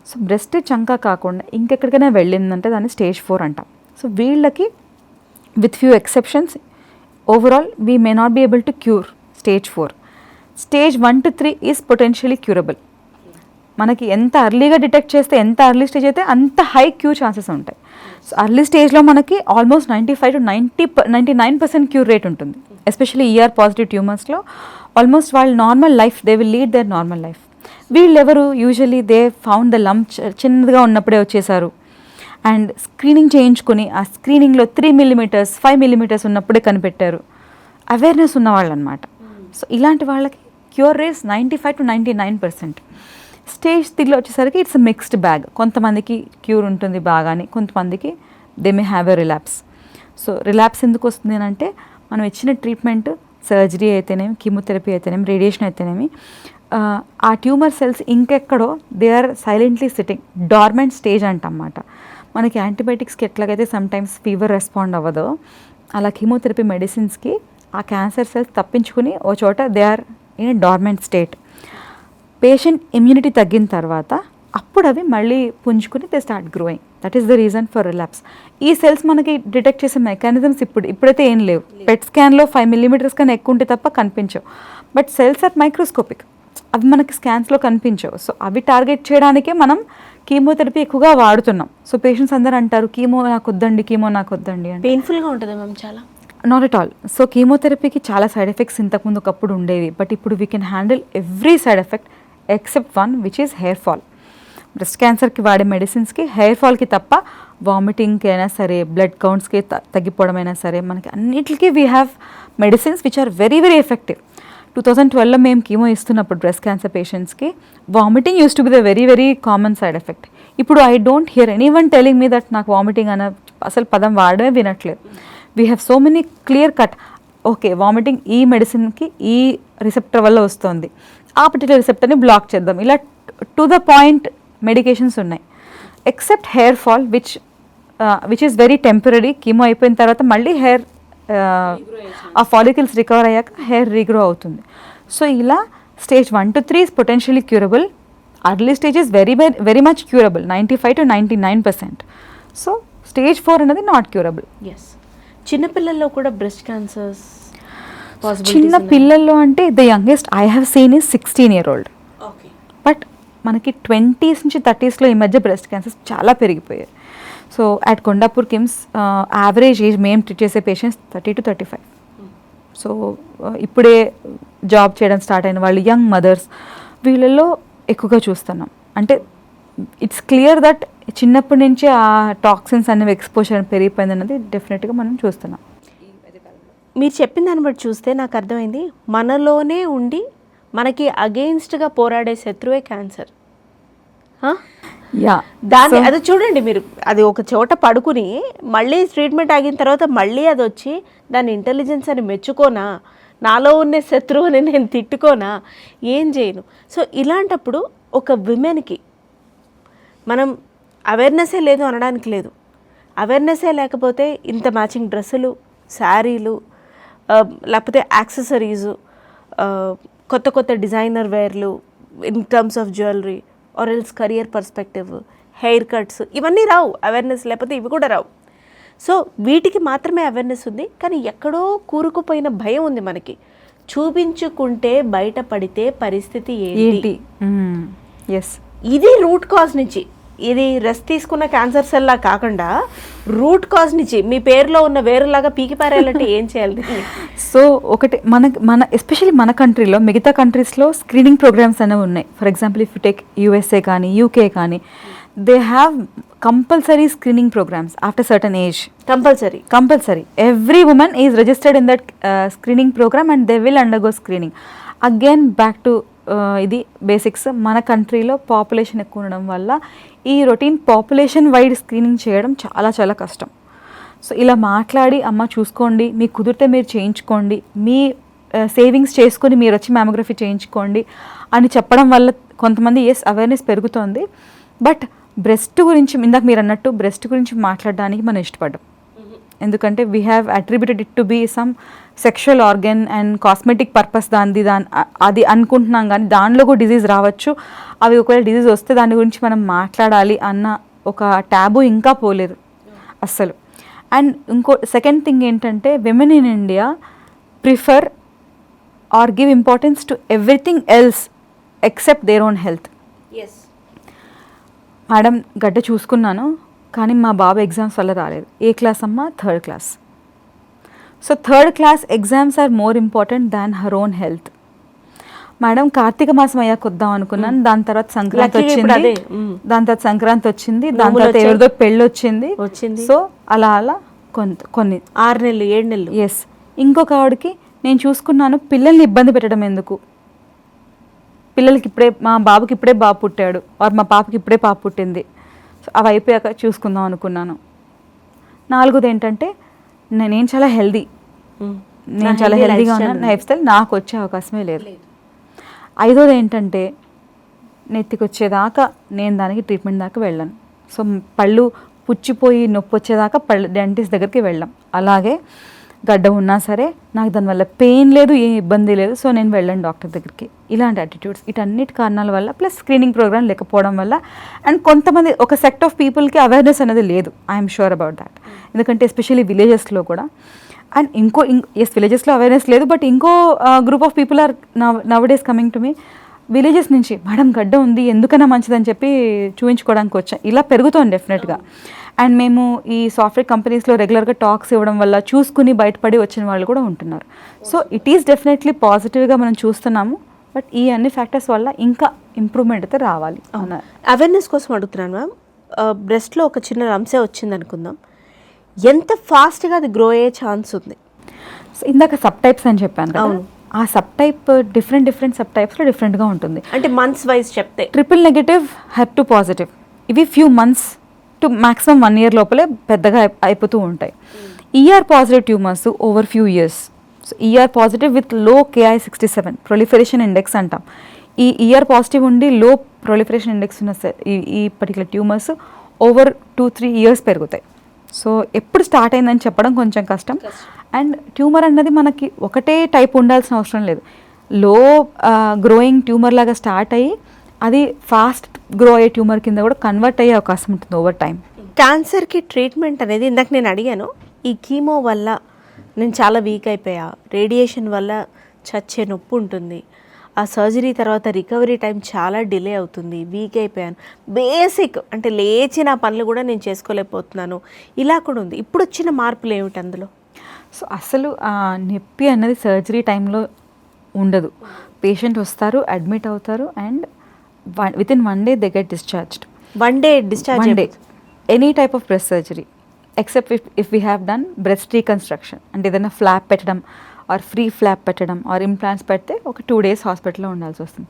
సో బ్రెస్ట్ చంక కాకుండా ఇంకెక్కడికైనా వెళ్ళిందంటే దాన్ని స్టేజ్ 4 అంటాం. సో వీళ్ళకి with few exceptions overall we may not be able to cure stage 4. Stage 1 to 3 is potentially curable. మనకి ఎంత అర్లీగా డిటెక్ట్ చేస్తే, ఎంత అర్లీ స్టేజ్ అయితే అంత హై క్యూర్ ఛాన్సెస్ ఉంటాయి. సో అర్లీ స్టేజ్లో మనకి ఆల్మోస్ట్ 95 to 99% క్యూర్ రేట్ ఉంటుంది. ఎస్పెషల్లీ ER పాజిటివ్ ట్యూమర్స్లో ఆల్మోస్ట్ వాళ్ళ normal life, they will lead their normal life. వీళ్ళెవరు usually they found the lump చిన్నదిగా ఉన్నప్పుడే వచ్చేసారు, అండ్ స్క్రీనింగ్ చేయించుకొని ఆ స్క్రీనింగ్లో 3 mm 5 mm ఉన్నప్పుడే కనిపెట్టారు, అవేర్నెస్ ఉన్నవాళ్ళు అనమాట. సో ఇలాంటి వాళ్ళకి క్యూర్ రేట్స్ 95 to 99%. స్టేజ్ 3లో వచ్చేసరికి ఇట్స్ మిక్స్డ్ బ్యాగ్. కొంతమందికి క్యూర్ ఉంటుంది బాగానే, కొంతమందికి they may have a relapse. So relapse ఎందుకు వస్తుంది అని అంటే, మనం ఇచ్చిన ట్రీట్మెంట్, సర్జరీ అయితేనేమి, కీమోథెరపీ అయితేనేమి, రేడియేషన్ అయితేనేమి, ఆ ట్యూమర్ సెల్స్ ఇంకెక్కడో they are silently sitting, dormant stage అంటన్నమాట. మనకి యాంటీబయాటిక్స్కి ఎట్లాగైతే సమ్టైమ్స్ ఫీవర్ రెస్పాండ్ అవ్వదో, అలా కీమోథెరపీ మెడిసిన్స్కి ఆ క్యాన్సర్ సెల్స్ తప్పించుకుని ఓ చోట they are in a dormant state. Patient immunity తగ్గిన తర్వాత అప్పుడు అవి మళ్ళీ పుంజుకుని they start growing. That is the reason for relapse. ఈ సెల్స్ మనకి డిటెక్ట్ చేసే మెకానిజమ్స్ ఇప్పుడైతే ఏం లేవు. పెట్ స్కాన్లో 5 mm కన్నా ఎక్కువ ఉంటే తప్ప కనిపించవు. బట్ సెల్స్ ఆర్ మైక్రోస్కోపిక్, అవి మనకి స్కాన్స్లో కనిపించవు. సో అవి టార్గెట్ చేయడానికే మనం కీమోథెరపీ ఎక్కువగా వాడుతున్నాం. సో పేషెంట్స్ అందరూ అంటారు కీమో నాకు వద్దండి అని. పెయిన్ఫుల్గా ఉంటుంది మ్యామ్ చాలా? Not at all. సో కీమోథెరపీకి చాలా సైడ్ ఎఫెక్ట్స్ ఇంతకుముందు ఒకప్పుడు ఉండేవి, బట్ ఇప్పుడు we can handle every side effect except one, which is hair fall. Breast క్యాన్సర్కి వాడే మెడిసిన్స్కి హెయిర్ ఫాల్కి తప్ప వామిటింగ్కి అయినా సరే బ్లడ్ కౌంట్స్కి తగ్గిపోవడం అయినా సరే మనకి అన్నిటికీ we have medicines which are very very effective. 2012లో మేము కీమో ఇస్తున్నప్పుడు బ్రెస్ట్ క్యాన్సర్ పేషెంట్స్కి vomiting use to be the very very common side effect. ఇప్పుడు I don't hear any one telling me that నాకు వామిటింగ్ అన్న అసలు పదం వాడమే వినట్లేదు. We have so many clear cut, okay vomiting ఈ మెడిసిన్కి ఈ రిసెప్టర్ వల్ల వస్తుంది, ఆ పర్టికులర్ రిసెప్టర్ని బ్లాక్ చేద్దాం, ఇలా టు ద పాయింట్ మెడికేషన్స్ ఉన్నాయి. Except hair fall which is very temporary. Chemo అయిపోయిన తర్వాత మళ్ళీ హెయిర్ ఆ ఫాలికల్స్ రికవర్ అయ్యాక హెయిర్ రీగ్రో అవుతుంది. సో ఇలా stage 1 to 3 is potentially curable. Early stage is very much curable, 95 to 99%. So stage 4 అనేది not curable. Yes. చిన్నపిల్లల్లో కూడా బ్రెస్ట్ క్యాన్సర్స్ చిన్న పిల్లల్లో అంటే the youngest I have seen is 16-year-old. Okay. But మనకి 20s నుంచి 30sలో ఈ మధ్య బ్రెస్ట్ క్యాన్సర్స్ చాలా పెరిగిపోయాయి. So at Kondapur KIMS average age మేము ట్రీట్ చేసే పేషెంట్స్ 30 to 35. సో ఇప్పుడే జాబ్ చేయడం స్టార్ట్ అయిన వాళ్ళు, యంగ్ మదర్స్, వీళ్ళల్లో ఎక్కువగా చూస్తున్నాం. అంటే ఇట్స్ క్లియర్ దట్ చిన్నప్పటి నుంచే ఆ టాక్సిన్స్ అనేవి ఎక్స్పోజర్ పెరిగిపోయింది అన్నది డెఫినెట్గా మనం చూస్తున్నాం. మీరు చెప్పిన దాన్ని బట్టి చూస్తే నాకు అర్థమైంది, మనలోనే ఉండి మనకి అగెయిన్స్ట్గా పోరాడే శత్రువే క్యాన్సర్. యా, దాన్ని అది చూడండి మీరు, అది ఒక చోట పడుకుని మళ్ళీ ట్రీట్మెంట్ ఆగిన తర్వాత మళ్ళీ అది వచ్చి దాని ఇంటెలిజెన్స్ అని మెచ్చుకోనా, నాలో ఉన్న శత్రువుని నేను తిట్టుకోనా, ఏం చేయను. సో ఇలాంటప్పుడు ఒక విమెన్కి మనం అవేర్నెస్సే లేదు అనడానికి లేదు. అవేర్నెస్సే లేకపోతే ఇంత మ్యాచింగ్ డ్రెస్సులు, శారీలు, లేకపోతే యాక్సెసరీసు, కొత్త కొత్త డిజైనర్ వేర్లు in terms of jewellery or else career perspective, hair cuts, ఇవన్నీ రావు అవేర్నెస్ లేకపోతే, ఇవి కూడా రావు. సో వీటికి మాత్రమే అవేర్నెస్ ఉంది, కానీ ఎక్కడో కూరుకుపోయిన భయం ఉంది మనకి. చూపించుకుంటే బయటపడితే పరిస్థితి ఏంటి? ఎస్, ఇది రూట్ కాజ్ నుంచి, ఇది రెస్ట్ తీసుకున్న క్యాన్సర్ సెల్లా కాకుండా రూట్ కాజ్ నుంచి మీ పేరులో ఉన్న వేరులాగా పీకి పారేయాలంటే ఏం చేయాలి? సో ఒకటి మన ఎస్పెషల్లీ మన కంట్రీలో, మిగతా కంట్రీస్లో స్క్రీనింగ్ ప్రోగ్రామ్స్ అనేవి ఉన్నాయి. For example if you take USA కానీ యూకే కానీ, they have compulsory screening programmes after certain age. Compulsory every women is registered in that screening programme and they will undergo screening. Again back to ఇది basics. మన కంట్రీలో population ఎక్కువ ఉండడం వల్ల ఈ routine population wide screening చేయడం చాలా చాలా కష్టం. సో ఇలా మాట్లాడి, అమ్మ చూసుకోండి, మీకు కుదిరితే మీరు చేయించుకోండి, మీ సేవింగ్స్ చేసుకొని మీరు వచ్చి మ్యామోగ్రఫీ చేయించుకోండి అని చెప్పడం వల్ల కొంతమంది అవేర్నెస్ పెరుగుతోంది. బట్ బ్రెస్ట్ గురించి, ఇందాక మీరు అన్నట్టు బ్రెస్ట్ గురించి మాట్లాడడానికి మనం ఇష్టపడ్డాం. ఎందుకంటే we have attributed it to be some sexual organ and cosmetic purpose అది అనుకుంటున్నాం. కానీ దానిలో కూడా డిజీజ్ రావచ్చు. అవి ఒకవేళ డిజీజ్ వస్తే దాని గురించి మనం మాట్లాడాలి అన్న ఒక ట్యాబు ఇంకా పోలేదు అస్సలు. అండ్ ఇంకో సెకండ్ థింగ్ ఏంటంటే, women in India prefer or give importance to everything else except their own health. Madam గడ్డ చూసుకున్నాను, కానీ మా బాబు ఎగ్జామ్స్ వల్ల రాలేదు. ఏ క్లాస్ అమ్మ? 3rd class. So 3rd class exams are more important than her own health. Madam Karthika మాసం అయ్యాక వద్దాం అనుకున్నాను, దాని తర్వాత సంక్రాంతి వచ్చింది, దాని తర్వాత ఎవరిదో పెళ్ళి వచ్చింది. సో అలా కొన్ని 6 నెలలు 7 నెలలు. ఎస్. ఇంకొక ఆవిడకి నేను చూసుకున్నాను, పిల్లల్ని ఇబ్బంది పెట్టడం ఎందుకు, పిల్లలకి ఇప్పుడే, మా బాబుకి ఇప్పుడే బాబు పుట్టాడు ఆర్ మా పాపకి ఇప్పుడే పాప పుట్టింది, అవి అయిపోయాక చూసుకుందాం అనుకున్నాను. 4వది ఏంటంటే, నేను చాలా హెల్దీగా ఉన్నాను, లైఫ్ స్టైల్ నాకు వచ్చే అవకాశమే లేదు. 5వది ఏంటంటే, నెత్తికి వచ్చేదాకా నేను దానికి ట్రీట్మెంట్ దాకా వెళ్ళాను. సో పళ్ళు పుచ్చిపోయి నొప్పి వచ్చేదాకా డెంటిస్ట్ దగ్గరికి వెళ్ళాం. అలాగే గడ్డ ఉన్నా సరే నాకు దానివల్ల పెయిన్ లేదు, ఏ ఇబ్బంది లేదు, సో నేను వెళ్ళాను డాక్టర్ దగ్గరికి. ఇలాంటి యాటిట్యూడ్స్, వీటన్నిటి కారణాల వల్ల, ప్లస్ స్క్రీనింగ్ ప్రోగ్రామ్ లేకపోవడం వల్ల, అండ్ కొంతమంది ఒక సెక్ట్ ఆఫ్ పీపుల్కి అవేర్నెస్ అనేది లేదు. I'm sure about that. ఎందుకంటే ఎస్పెషల్లీ విలేజెస్లో కూడా, అండ్ విలేజెస్లో అవేర్నెస్ లేదు, బట్ ఇంకో group of people are nowadays coming to మీ విలేజెస్ నుంచి, మేడం గడ్డ ఉంది ఎందుకన్నా మంచిదని చెప్పి చూపించుకోవడానికి వచ్చాం. ఇలా పెరుగుతోంది డెఫినెట్గా. అండ్ మేము ఈ సాఫ్ట్వేర్ కంపెనీస్లో రెగ్యులర్గా టాక్స్ ఇవ్వడం వల్ల చూసుకుని బయటపడి వచ్చిన వాళ్ళు కూడా ఉంటున్నారు. సో ఇట్ ఈస్ డెఫినెట్లీ పాజిటివ్గా మనం చూస్తున్నాము. బట్ ఈ అన్ని ఫ్యాక్టర్స్ వల్ల ఇంకా ఇంప్రూవ్మెంట్ అయితే రావాలి. అవేర్నెస్ కోసం అడుగుతున్నాను మ్యామ్. బ్రెస్ట్లో ఒక చిన్న రంసే వచ్చింది అనుకుందాం, ఎంత ఫాస్ట్గా అది గ్రో అయ్యే ఛాన్స్ ఉంది? సో ఇందాక సబ్ టైప్స్ అని చెప్పాను కదా, ఆ సబ్ టైప్ డిఫరెంట్ సబ్ టైప్స్లో డిఫరెంట్గా ఉంటుంది. అంటే మంత్స్ వైజ్ చెప్తే ట్రిపుల్ నెగటివ్, HER2 పాజిటివ్ ఇవి few months to maximum 1 year లోపలే పెద్దగా అయిపోతూ ఉంటాయి. ER positive tumours over few years. So ER positive with లో Ki-67 ప్రొలిఫరేషన్ ఇండెక్స్ అంటాం. ఈ ER పాజిటివ్ ఉండి లో ప్రొలిఫరేషన్ ఇండెక్స్ ఉన్న ఈ పర్టికులర్ ట్యూమర్స్ ఓవర్ 2-3 years పెరుగుతాయి. సో ఎప్పుడు స్టార్ట్ అయిందని చెప్పడం కొంచెం కష్టం. అండ్ ట్యూమర్ అన్నది మనకి ఒకటే టైప్ ఉండాల్సిన అవసరం లేదు. లో గ్రోయింగ్ ట్యూమర్ లాగా స్టార్ట్ అయ్యి అది ఫాస్ట్ గ్రో అయ్యే ట్యూమర్ కింద కూడా కన్వర్ట్ అయ్యే అవకాశం ఉంటుంది ఓవర్ టైం. క్యాన్సర్కి ట్రీట్మెంట్ అనేది ఇందాక నేను అడిగాను, ఈ కీమో వల్ల నేను చాలా వీక్ అయిపోయా, రేడియేషన్ వల్ల చచ్చే నొప్పి ఉంటుంది, ఆ సర్జరీ తర్వాత రికవరీ టైం చాలా డిలే అవుతుంది, వీక్ అయిపోయాను, బేసిక్ అంటే లేచిన పనులు కూడా నేను చేసుకోలేకపోతున్నాను, ఇలా కూడా ఉంది. ఇప్పుడు వచ్చిన మార్పులు ఏమిటి అందులో? సో అసలు నొప్పి అన్నది సర్జరీ టైంలో ఉండదు. పేషెంట్ వస్తారు, అడ్మిట్ అవుతారు, and within 1 day they get discharged. 1 day discharge? Any type of breast surgery except if we have done breast reconstruction, అంటే ఏదైనా ఫ్లాప్ పెట్టడం ఆర్ ఫ్రీ ఫ్లాప్ పెట్టడం ఆర్ ఇంప్లాంట్స్ పెడితే ఒక 2 days హాస్పిటల్లో ఉండాల్సి వస్తుంది.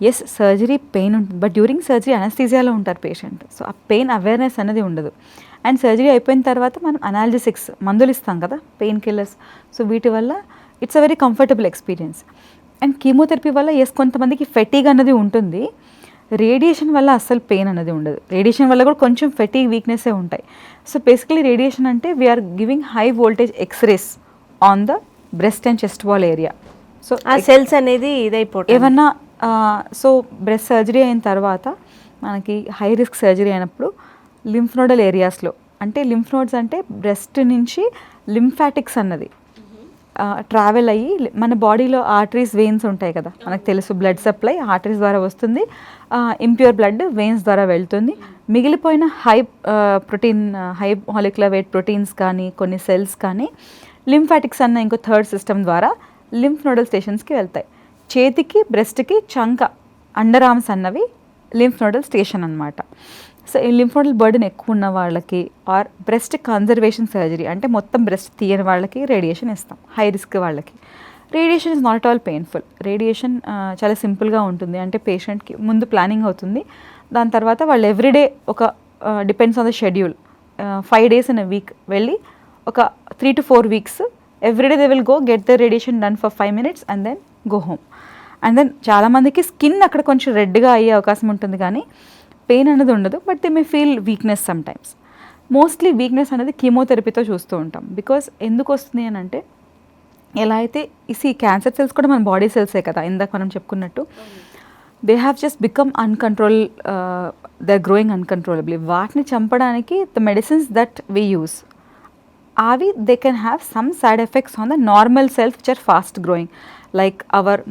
ఎస్, సర్జరీ పెయిన్ ఉంటుంది, బట్ డ్యూరింగ్ సర్జరీ అనస్థీసియాలో ఉంటారు పేషెంట్. సో ఆ పెయిన్ అవేర్నెస్ అనేది ఉండదు. అండ్ సర్జరీ అయిపోయిన తర్వాత మనం అనాల్జెసిక్స్ మందులు ఇస్తాం కదా, పెయిన్ కిల్లర్స్. సో వీటి వల్ల it's a very comfortable experience. And chemotherapy వల్ల కొంతమందికి ఫెటీగ్ అన్నది ఉంటుంది, రేడియేషన్ వల్ల అస్సలు పెయిన్ అనేది ఉండదు. రేడియేషన్ వల్ల కూడా కొంచెం ఫెటీగ్ వీక్నెస్సే ఉంటాయి. సో బేసికలీ రేడియేషన్ అంటే we're giving high voltage x-rays on the breast and chest wall area. So ఆ సెల్స్ అనేది ఇదైపోతుంది ఏమన్నా. సో బ్రెస్ట్ సర్జరీ అయిన తర్వాత మనకి హై రిస్క్ సర్జరీ అయినప్పుడు లింఫ్ నోడల్ ఏరియాస్లో, అంటే లింఫ్ నోడ్స్ అంటే బ్రెస్ట్ నుంచి లింఫాటిక్స్ అన్నది ట్రావెల్ అయ్యి మన బాడీలో ఆర్టరీస్, వెయిన్స్ ఉంటాయి కదా, మనకు తెలుసు బ్లడ్ సప్లై ఆర్టరీస్ ద్వారా వస్తుంది, ఇంప్యూర్ బ్లడ్ వెయిన్స్ ద్వారా వెళ్తుంది. మిగిలిపోయిన హై మాలిక్యులర్ వెయిట్ ప్రోటీన్స్ కానీ కొన్ని సెల్స్ కానీ లింఫాటిక్స్ అన్న ఇంకో థర్డ్ సిస్టమ్ ద్వారా లింఫ్ నోడల్ స్టేషన్స్కి వెళ్తాయి. చేతికి, బ్రెస్ట్కి చంక, అండర్ ఆర్మ్స్ అన్నవి లింఫ్ నోడల్ స్టేషన్ అనమాట. సో ఈ లింఫ్ నోడల్ బర్డెన్ ఎక్కువ ఉన్న వాళ్ళకి ఆర్ బ్రెస్ట్ కన్జర్వేషన్ సర్జరీ అంటే మొత్తం బ్రెస్ట్ తీయని వాళ్ళకి రేడియేషన్ ఇస్తాం. హై రిస్క్ వాళ్ళకి radiation is not at all painful. Radiation చాలా సింపుల్గా ఉంటుంది. అంటే పేషెంట్కి ముందు ప్లానింగ్ అవుతుంది, దాని తర్వాత వాళ్ళు ఎవ్రీడే ఒక depends on the schedule 5 days in a week వెళ్ళి ఒక 3 to 4 weeks everyday they will go get the radiation done for 5 minutes and then go home. And then చాలామందికి స్కిన్ అక్కడ కొంచెం రెడ్గా అయ్యే అవకాశం ఉంటుంది, కానీ పెయిన్ అనేది ఉండదు. But they may feel weakness some times. Mostly weakness అనేది కీమోథెరపీతో చూస్తూ ఉంటాం. బికాస్ ఎందుకు వస్తుంది అని అంటే, ఎలా అయితే ఈ క్యాన్సర్ సెల్స్ కూడా మన బాడీ సెల్సే కదా, ఇందాక మనం చెప్పుకున్నట్టు, they have just become uncontrol, they are growing uncontrollably. వాటిని చంపడానికి the medicines that we use అవి they can have some side effects on the normal cells which are fast growing, like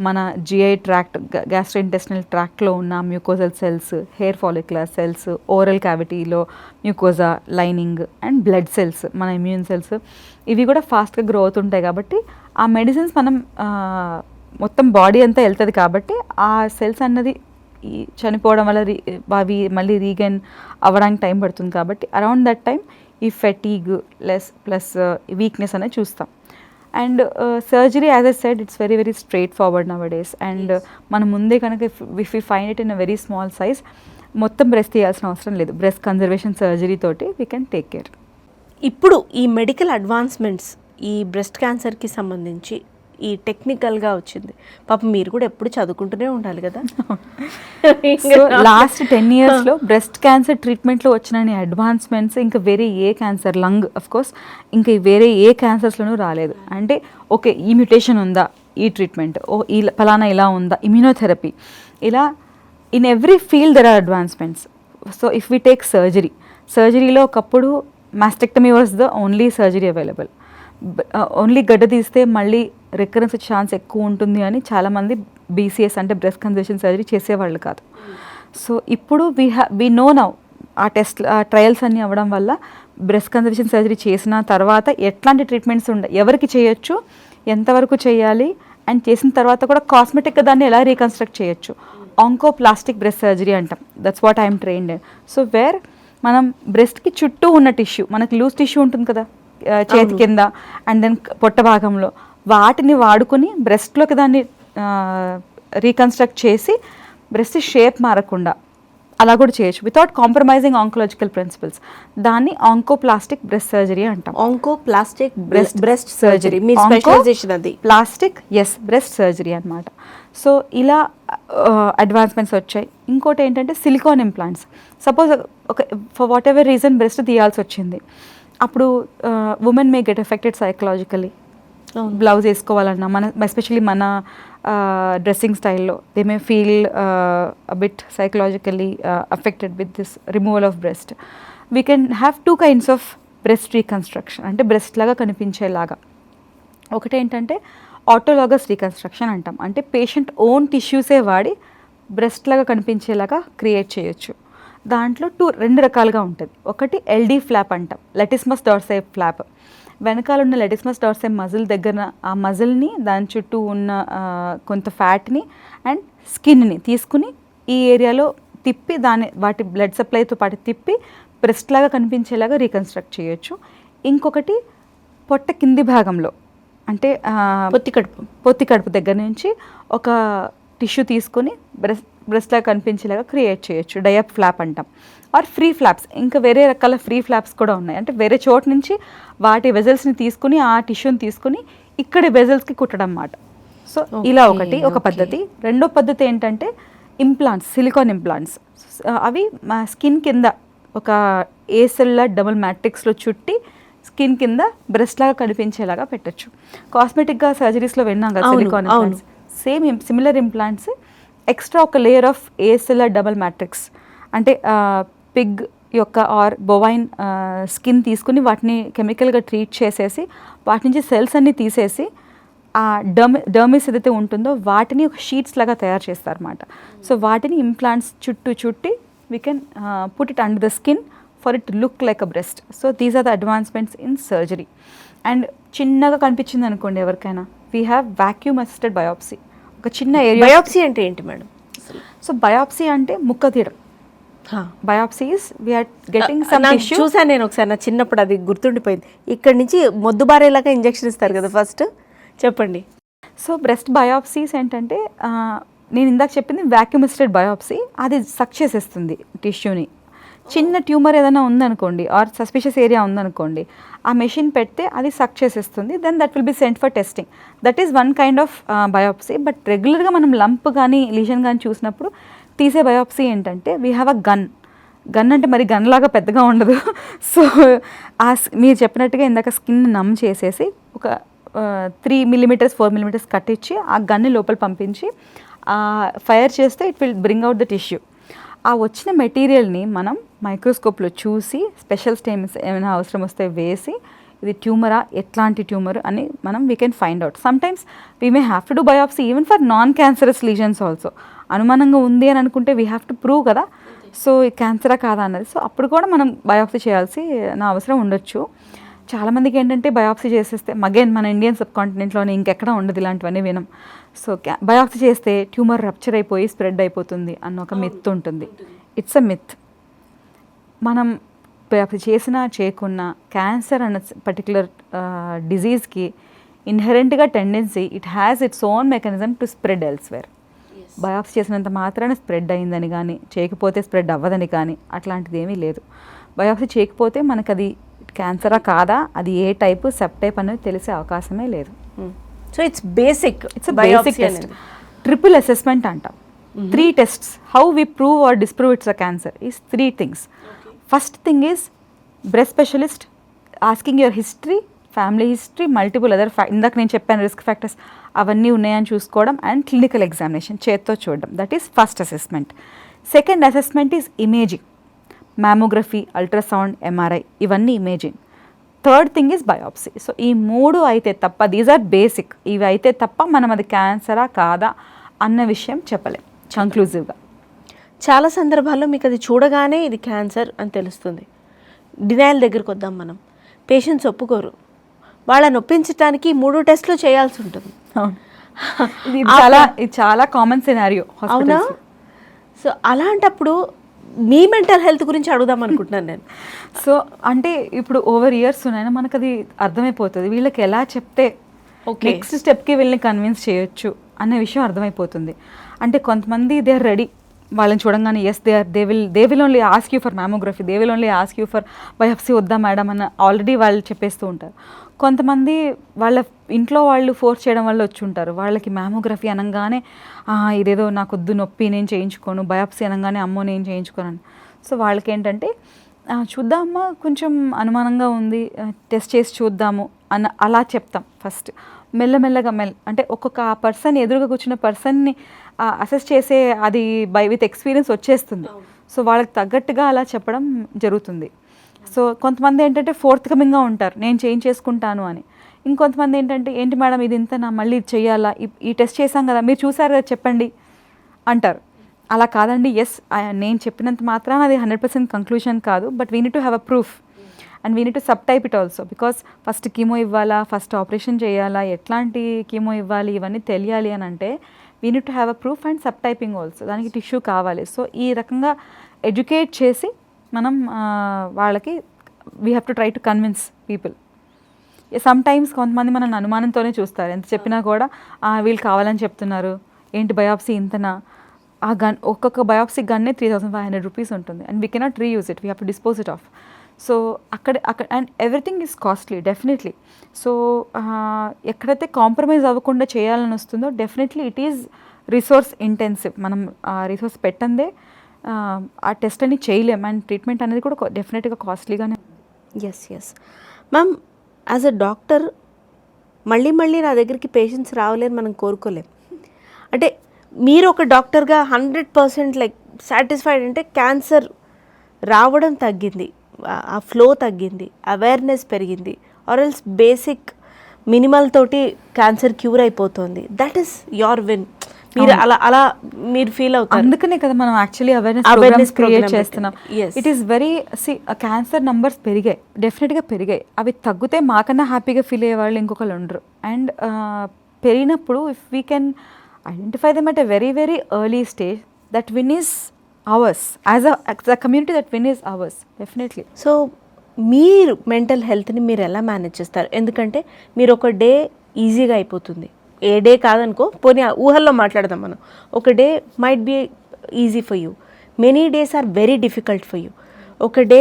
మన GI ట్రాక్ట్, గ్యాస్ట్రోఇంటెస్టినల్ ట్రాక్ట్లో ఉన్న mucosal cells, hair follicular cells, oral క్యావిటీలో mucosa lining and blood cells, మన immune cells, ఇవి కూడా ఫాస్ట్గా grow అవుతుంటాయి. కాబట్టి ఆ మెడిసిన్స్ మనం మొత్తం బాడీ అంతా వెళ్తుంది. కాబట్టి ఆ సెల్స్ అన్నది చనిపోవడం వల్ల అవి మళ్ళీ రీగైన్ అవ్వడానికి టైం పడుతుంది. కాబట్టి అరౌండ్ దట్ టైం ఈ ఫెటీగ్ ప్లస్ వీక్నెస్ అనేది చూస్తాం. And surgery, as I said, it's very very straight forward now days. And మనం ముందే కనుక if you find it in a very small size, మొత్తం బ్రెస్ట్ తీయాల్సిన అవసరం లేదు. బ్రెస్ట్ కన్జర్వేషన్ సర్జరీ తోటి వీ కెన్ టేక్ కేర్. ఇప్పుడు ఈ మెడికల్ అడ్వాన్స్మెంట్స్ ఈ బ్రెస్ట్ క్యాన్సర్కి సంబంధించి ఈ టెక్నికల్గా వచ్చింది. పాపం మీరు కూడా ఎప్పుడు చదువుకుంటూనే ఉండాలి కదా. సో లాస్ట్ 10 yearsలో బ్రెస్ట్ క్యాన్సర్ ట్రీట్మెంట్లో వచ్చిన అడ్వాన్స్మెంట్స్ ఇంకా వేరే ఏ క్యాన్సర్, లంగ్ అఫ్ కోర్స్, ఇంకా వేరే ఏ క్యాన్సర్స్లోనూ రాలేదు. అంటే ఓకే, ఈ మ్యూటేషన్ ఉందా, ఈ ట్రీట్మెంట్, ఈ ఫలానా ఇలా ఉందా, ఇమ్యూనోథెరపీ, ఇలా in every field there are advancements. So if we take సర్జరీలో ఒకప్పుడు mastectomy was the only surgery available. Only గడ్డ తీస్తే మళ్ళీ రికరెన్స్ ఛాన్స్ ఎక్కువ ఉంటుంది అని చాలామంది BCS అంటే బ్రెస్ట్ కన్జర్వేషన్ సర్జరీ చేసేవాళ్ళు కాదు. సో ఇప్పుడు వీ నో నౌ, ఆ ట్రయల్స్ అన్నీ అవ్వడం వల్ల బ్రెస్ట్ కన్జర్వేషన్ సర్జరీ చేసిన తర్వాత ఎట్లాంటి ట్రీట్మెంట్స్ ఎవరికి చేయొచ్చు, ఎంతవరకు చేయాలి, అండ్ చేసిన తర్వాత కూడా కాస్మెటిక్గా దాన్ని ఎలా రీకన్స్ట్రక్ట్ చేయొచ్చు. ఆంకోప్లాస్టిక్ బ్రెస్ట్ సర్జరీ అంటాం, that's what I'm trained in. So where మనం బ్రెస్ట్కి చుట్టూ ఉన్న టిష్యూ, మనకి లూజ్ టిష్యూ ఉంటుంది కదా చేతి కింద అండ్ దెన్ పొట్ట భాగంలో, వాటిని వాడుకొని బ్రెస్ట్లోకి దాన్ని రీకన్స్ట్రక్ట్ చేసి బ్రెస్ట్ షేప్ మారకుండా అలా కూడా చేయొచ్చు వితౌట్ కాంప్రమైజింగ్ ఆంకలాజికల్ ప్రిన్సిపల్స్. దాన్ని ఆంకోప్లాస్టిక్ బ్రెస్ట్ సర్జరీ అంటాం. ఆంకోప్లాస్టిక్ బ్రెస్ట్ సర్జరీ మీ స్పెషలైజేషన్ అది. ప్లాస్టిక్ బ్రెస్ట్ సర్జరీ అనమాట. సో ఇలా అడ్వాన్స్మెంట్స్ వచ్చాయి. ఇంకోటి ఏంటంటే సిలికాన్ ఇంప్లాంట్స్. సపోజ్ ఒక for whatever reason breast తీయాల్సి వచ్చింది, అప్పుడు women may get affected psychologically. Blouse వేసుకోవాలన్నా మన ఎస్పెషలీ మన డ్రెస్సింగ్ స్టైల్లో they may feel bit psychologically affected with this removal of breast. We can have 2 kinds of breast reconstruction, అంటే breast లాగా కనిపించేలాగా. ఒకటి ఏంటంటే ఆటోలాగస్ రీకన్స్ట్రక్షన్ అంటాం, అంటే పేషెంట్ ఓన్ టిష్యూసే వాడి బ్రెస్ట్ లాగా కనిపించేలాగా క్రియేట్ చేయొచ్చు. దాంట్లో 2 రకాలుగా ఉంటుంది. ఒకటి ఎల్డీ ఫ్లాప్ అంటాం, లెటిస్మస్ డార్సై ఫ్లాప్. వెనకాల ఉన్న లెటిస్మస్ డార్సై మజిల్ దగ్గర ఆ మజిల్ని, దాని చుట్టూ ఉన్న కొంత ఫ్యాట్ని అండ్ స్కిన్ని తీసుకుని ఈ ఏరియాలో తిప్పి వాటి బ్లడ్ సప్లైతో పాటు తిప్పి బ్రెస్ట్ లాగా కనిపించేలాగా రీకన్స్ట్రక్ట్ చేయొచ్చు. ఇంకొకటి పొట్ట కింది భాగంలో, అంటే పొత్తి కడుపు దగ్గర నుంచి ఒక టిష్యూ తీసుకొని బ్రెస్ట్ లాగా కనిపించేలాగా క్రియేట్ చేయొచ్చు, డయాప్ ఫ్లాప్ అంటాం. ఆర్ ఫ్రీ ఫ్లాప్స్, ఇంకా వేరే రకాల ఫ్రీ ఫ్లాప్స్ కూడా ఉన్నాయి. అంటే వేరే చోటు నుంచి వాటి వెజల్స్ని తీసుకుని ఆ టిష్యూని తీసుకుని ఇక్కడ వెజల్స్కి కుట్టడం అన్నమాట. సో ఇలా ఒక పద్ధతి. రెండో పద్ధతి ఏంటంటే ఇంప్లాంట్స్, సిలికాన్ ఇంప్లాంట్స్. అవి మా స్కిన్ కింద ఒక ఏసెల్యులర్ డబుల్ మ్యాట్రిక్స్లో చుట్టి స్కిన్ కింద బ్రెస్ట్ లాగా కనిపించేలాగా పెట్టచ్చు. కాస్మెటిక్గా సర్జరీస్లో విన్నాం కదా silicone implants, same similar implants extra ఒక లేయర్ ఆఫ్ ఏసెల్యులర్ డబుల్ మ్యాట్రిక్స్, అంటే పిగ్ యొక్క ఆర్ బొవైన్ స్కిన్ తీసుకుని వాటిని కెమికల్గా ట్రీట్ చేసేసి వాటి నుంచి సెల్స్ అన్నీ తీసేసి ఆ డర్మిస్ ఏదైతే ఉంటుందో వాటిని ఒక షీట్స్ లాగా తయారు చేస్తారన్నమాట. సో వాటిని ఇంప్లాంట్స్ చుట్టి we can put it under the skin for it look like a breast. So these are the advancements in surgery. And చిన్నగా కనిపించింది అనుకోండి ఎవరికైనా, we have vacuum assisted biopsy. ఒక చిన్న ఏరియా. బయాప్సీ అంటే ఏంటి మేడం? సో బయాప్సీ అంటే ముక్క తీయడం. Biopsies we're getting some tissue. చూసాను నేను ఒకసారి, నా చిన్నప్పుడు అది గుర్తుండిపోయింది. ఇక్కడ నుంచి మొద్దుబారేలాగా ఇంజెక్షన్ ఇస్తారు కదా ఫస్ట్, చెప్పండి. సో బ్రెస్ట్ బయాప్సీస్ ఏంటంటే నేను ఇందాక చెప్పింది వాక్యూమ్ అసిస్టెడ్ బయాప్సీ, అది సక్ చేసేస్తుంది టిష్యూని. చిన్న ట్యూమర్ ఏదైనా ఉందనుకోండి ఆర్ సస్పిషియస్ ఏరియా ఉందనుకోండి, ఆ మెషిన్ పెడితే అది సక్ చేసేస్తుంది. Then that will be sent for testing. That is one kind of biopsy. But రెగ్యులర్గా మనం లంప్ కానీ లీజన్ కానీ చూసినప్పుడు తీసే బయాప్సీ ఏంటంటే వీ హ్యావ్ అ గన్ అంటే మరి గన్ లాగా పెద్దగా ఉండదు. సో మీరు చెప్పినట్టుగా ఇందాక స్కిన్ నమ్ చేసేసి ఒక 3 mm 4 mm కట్ ఇచ్చి ఆ గన్ని లోపల పంపించి ఫైర్ చేస్తే it will bring out the tissue. ఆ వచ్చిన మెటీరియల్ని మనం మైక్రోస్కోప్లో చూసి స్పెషల్ స్టెమ్స్ ఏమైనా అవసరం వస్తే వేసి ఇది ట్యూమరా, ఎట్లాంటి ట్యూమర్ అని we can find out. Sometimes we may have to do biopsy even for non cancerous lesions also. అనుమానంగా ఉంది అని అనుకుంటే వీ హ్యావ్ టు ప్రూవ్ కదా, సో క్యాన్సరా కాదా అన్నది. సో అప్పుడు కూడా మనం బయాప్సీ చేయాల్సిన అవసరం ఉండొచ్చు. చాలామందికి ఏంటంటే బయాప్సీ చేసేస్తే అగైన్ మన ఇండియన్ సబ్ కాంటినెంట్లోనే ఇంకెక్కడ ఉండదు ఇలాంటివన్నీ వినం. సో బయాప్సీ చేస్తే ట్యూమర్ రప్చర్ అయిపోయి స్ప్రెడ్ అయిపోతుంది అన్న ఒక మిత్ ఉంటుంది. It's a myth. మనం బయాప్సీ చేసినా చేయకున్నా క్యాన్సర్ అన్న పర్టికులర్ డిజీజ్కి ఇన్హెరెంట్గా tendency it has its own mechanism to spread elsewhere. Biopsy చేసినంత మాత్రాన స్ప్రెడ్ అయిందని కానీ, చేయకపోతే స్ప్రెడ్ అవ్వదని కానీ అట్లాంటిది ఏమీ లేదు. బయాప్సీ చేయకపోతే మనకు అది క్యాన్సరా కాదా, అది ఏ టైపు సబ్ టైప్ అనేది తెలిసే అవకాశమే లేదు. So it's basic test. Triple assessment అంటాం. 3 tests. How we prove or disprove it's a cancer is 3 things. First thing is breast specialist asking your history, family history, multiple other ఇందాక నేను చెప్పాను risk factors అవన్నీ ఉన్నాయని చూసుకోవడం, and clinical examination చేత్తో చూడడం. That is first assessment. Second assessment is imaging, mammography, ultrasound, MRI, ఇవన్నీ imaging. Third thing is biopsy. So ఈ 3 అయితే తప్ప, దీస్ ఆర్ బేసిక్, ఇవి అయితే తప్ప మనం అది క్యాన్సరా కాదా అన్న విషయం చెప్పలేం కంక్లూజివ్గా. చాలా సందర్భాల్లో మీకు అది చూడగానే ఇది క్యాన్సర్ అని తెలుస్తుంది. డినైల్ దగ్గరికి వద్దాం మనం. పేషెంట్స్ ఒప్పుకోరు, వాళ్ళని ఒప్పించడానికి 3 టెస్టులు చేయాల్సి ఉంటుంది. ఇది చాలా కామన్ సినారియో. అవునా? సో అలాంటప్పుడు మీ మెంటల్ హెల్త్ గురించి అడుగుదాం అనుకుంటున్నాను నేను. సో అంటే ఇప్పుడు ఓవర్ ఇయర్స్ ఉన్నాయని మనకు అది అర్థమైపోతుంది, వీళ్ళకి ఎలా చెప్తే నెక్స్ట్ స్టెప్కి వీళ్ళని కన్విన్స్ చేయొచ్చు అనే విషయం అర్థమైపోతుంది. అంటే కొంతమంది దే ఆర్ రెడీ, వాళ్ళని చూడంగానే yes they will only ask you for mammography, they will only ask you for biopsy వద్దా మేడం అన్న ఆల్రెడీ వాళ్ళు చెప్పేస్తూ ఉంటారు. కొంతమంది వాళ్ళ ఇంట్లో వాళ్ళు ఫోర్స్ చేయడం వల్ల వచ్చి ఉంటారు, వాళ్ళకి మ్యామోగ్రఫీ అనగానే ఇదేదో నాకు వద్దు, నొప్పి, నేను చేయించుకోను, బయాప్సీ అనగానే అమ్మో నేను చేయించుకోను. సో వాళ్ళకి ఏంటంటే చూద్దామా, కొంచెం అనుమానంగా ఉంది, టెస్ట్ చేసి చూద్దాము అలా చెప్తాం ఫస్ట్. మెల్లమెల్లగా అంటే ఒక్కొక్క ఆ పర్సన్ ఎదురుగా కూర్చున్న పర్సన్ని అసెస్ చేసే అది విత్ ఎక్స్పీరియన్స్ వచ్చేస్తుంది. సో వాళ్ళకి తగ్గట్టుగా అలా చెప్పడం జరుగుతుంది. సో కొంతమంది ఏంటంటే ఫోర్త్ కమింగ్గా ఉంటారు, నేను చేంజ్ చేసుకుంటాను అని. ఇంకొంతమంది ఏంటంటే ఏంటి మేడం ఇది ఇంతనా, మళ్ళీ ఇది చెయ్యాలా, ఈ టెస్ట్ చేశాం కదా, మీరు చూసారు కదా చెప్పండి అంటారు. అలా కాదండి, ఎస్ నేను చెప్పినంత మాత్రాన అది 100% కంక్లూషన్ కాదు, but we need to have a proof and we need to sub type it also. Because first chemo ఇవ్వాలా, ఫస్ట్ ఆపరేషన్ చేయాలా, ఎట్లాంటి కీమో ఇవ్వాలి, ఇవన్నీ తెలియాలి అని అంటే we need to have a proof and sub typing also, దానికి tissue కావాలి. సో ఈ రకంగా ఎడ్యుకేట్ చేసి మనం వాళ్ళకి we have to try to convince people. Some times కొంతమంది మనల్ని అనుమానంతోనే చూస్తారు, ఎంత చెప్పినా కూడా వీళ్ళు కావాలని చెప్తున్నారు, ఏంటి బయాప్సీ ఇంతనా, ఆ గన్ ఒక్కొక్క బయాప్సీ గన్నే 3,500 రూపీస్ ఉంటుంది and we cannot reuse it, we have to dispose it off. So అక్కడ and everything is costly definitely. So ఎక్కడైతే కాంప్రమైజ్ అవ్వకుండా చేయాలని వస్తుందో definitely it is resource intensive. మనం ఆ రిసోర్స్ పెట్టందే ఆ టెస్ట్ అని చేయలేం, అండ్ ట్రీట్మెంట్ అనేది కూడా డెఫినెట్గా కాస్ట్లీగానే. Yes ma'am, as a doctor మళ్ళీ నా దగ్గరికి పేషెంట్స్ రావాలని మనం కోరుకోలేం. అంటే మీరు ఒక డాక్టర్గా 100% లైక్ సాటిస్ఫైడ్ అంటే క్యాన్సర్ రావడం తగ్గింది, ఆ ఫ్లో తగ్గింది, అవేర్నెస్ పెరిగింది, ఆర్ఎల్స్ బేసిక్ మినిమల్ తోటి క్యాన్సర్ క్యూర్ అయిపోతుంది, దట్ ఈస్ యోర్ విన్. మీరు అలా మీరు ఫీల్ అవుతారు. అందుకనే కదా మనం యాక్చువల్లీ అవేర్నెస్ క్రియేట్ చేస్తున్నాం. It is very cancer numbers పెరిగాయి, డెఫినెట్గా పెరిగాయి. అవి తగ్గితే మాకన్నా హ్యాపీగా ఫీల్ అయ్యే వాళ్ళు ఇంకొకళ్ళు ఉండరు. అండ్ పెరిగినప్పుడు if we can identify them at a very very early stage, that win is hours as a community, that win is hours definitely. So మీరు మెంటల్ హెల్త్ని మీరు ఎలా మేనేజ్ చేస్తారు? ఎందుకంటే మీరు ఒక డే ఈజీగా అయిపోతుంది, ఏ డే కాదనుకో, పోనీ ఊహల్లో మాట్లాడదాం మనం, ఒక day might be easy for you, many days are very difficult for you. ఒక డే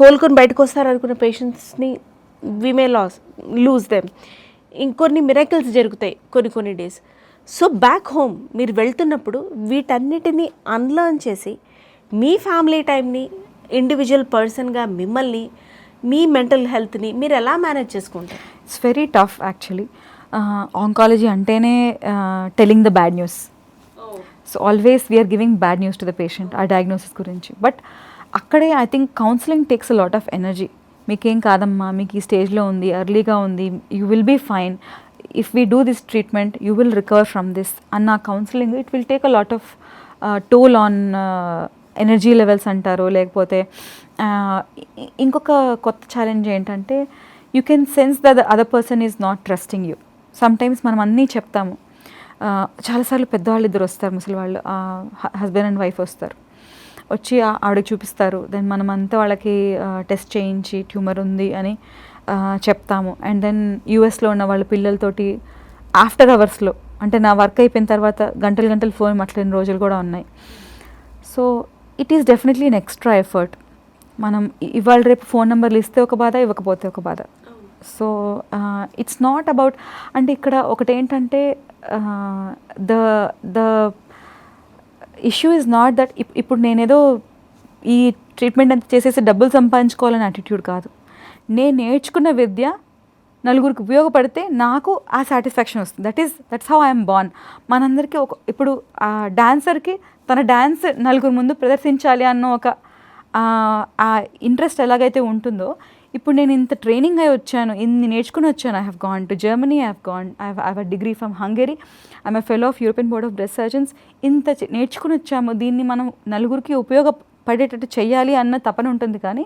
కోలుకొని బయటకు వస్తారనుకున్న పేషెంట్స్ని వీ మే లూజ్ దెమ్. ఇంకొన్ని మిరాకిల్స్ జరుగుతాయి కొన్ని డేస్. సో బ్యాక్ హోమ్ మీరు వెళ్తున్నప్పుడు వీటన్నిటిని అన్లర్న్ చేసి మీ ఫ్యామిలీ టైంని, ఇండివిజువల్ పర్సన్గా మిమ్మల్ని, మీ మెంటల్ హెల్త్ని మీరు ఎలా మేనేజ్ చేసుకుంటారు? It's very tough actually. Oncology అంటేనే telling the bad news. So always we're giving bad news to the patient ఆ డయాగ్నోసిస్ గురించి. బట్ అక్కడే I think counselling takes a lot of energy. మీకేం కాదమ్మా, మీకు ఈ స్టేజ్లో ఉంది, ఎర్లీగా ఉంది, you will be fine, if we do this treatment you will recover from this అన్న counselling it will take a lot of toll on energy levels అంటారు. లేకపోతే ఇంకొక కొత్త ఛాలెంజ్ ఏంటంటే you can sense that the other person is not trusting you. Sometimes మనం అన్నీ చెప్తాము, చాలాసార్లు పెద్దవాళ్ళు ఇద్దరు వస్తారు, ముసలి వాళ్ళు, హస్బెండ్ అండ్ వైఫ్ వస్తారు, వచ్చి ఆవిడకి చూపిస్తారు. దెన్ మనం అంతా వాళ్ళకి టెస్ట్ చేయించి ట్యూమర్ ఉంది అని చెప్తాము. అండ్ దెన్ యూఎస్లో ఉన్న వాళ్ళ పిల్లలతోటి ఆఫ్టర్ అవర్స్లో, అంటే నా వర్క్ అయిపోయిన తర్వాత గంటలు ఫోన్ మాట్లాడిన రోజులు కూడా ఉన్నాయి. So it is definitely an extra effort. మనం ఇవాళ రేపు ఫోన్ నెంబర్లు ఇస్తే ఒక బాధ, ఇవ్వకపోతే ఒక బాధ. సో ఇట్స్ నాట్ అబౌట్, అంటే ఇక్కడ ఒకటేంటంటే the issue is not that ఇప్పుడు నేనేదో ఈ ట్రీట్మెంట్ అంతా చేసేసి డబ్బులు సంపాదించుకోవాలని యాటిట్యూడ్ కాదు. నేను నేర్చుకున్న విద్య నలుగురికి ఉపయోగపడితే నాకు ఆ సాటిస్ఫాక్షన్ వస్తుంది. That's how I'm born. మనందరికీ ఇప్పుడు ఆ డాన్సర్కి తన డ్యాన్స్ నలుగురు ముందు ప్రదర్శించాలి అన్న ఒక ఆ ఇంట్రెస్ట్ ఎలాగైతే ఉంటుందో, ఇప్పుడు నేను ఇంత ట్రైనింగ్ అయి వచ్చాను, ఇన్ని నేర్చుకుని వచ్చాను. I have gone to Germany, I have a degree from Hungary, I'm a fellow of European board of breast surgeons. ఇంత నేర్చుకుని వచ్చాము, దీన్ని మనం నలుగురికి ఉపయోగపడేటట్టు చేయాలి అన్న తపన ఉంటుంది, కానీ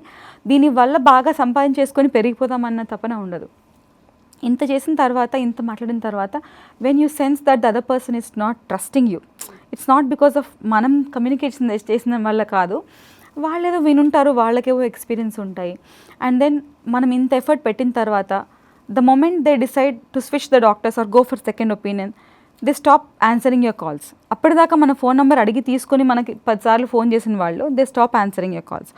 దీనివల్ల బాగా సంపాదించేసుకొని పెరిగిపోదామన్న తపన ఉండదు. ఇంత చేసిన తర్వాత, ఇంత మాట్లాడిన తర్వాత, when you sense that the other person is not trusting you, it's not because of మనం కమ్యూనికేషన్ చేసిన వల్ల కాదు, వాళ్ళు ఏదో వినుంటారు, వాళ్ళకేవో ఎక్స్పీరియన్స్ ఉంటాయి. అండ్ దెన్ మనం ఇంత ఎఫర్ట్ పెట్టిన తర్వాత the moment they decide to switch the doctors or go for second opinion, they stop answering your calls. అప్పటిదాకా మన ఫోన్ నెంబర్ అడిగి తీసుకొని మనకి 10 సార్లు ఫోన్ చేసిన వాళ్ళు they stop answering your calls.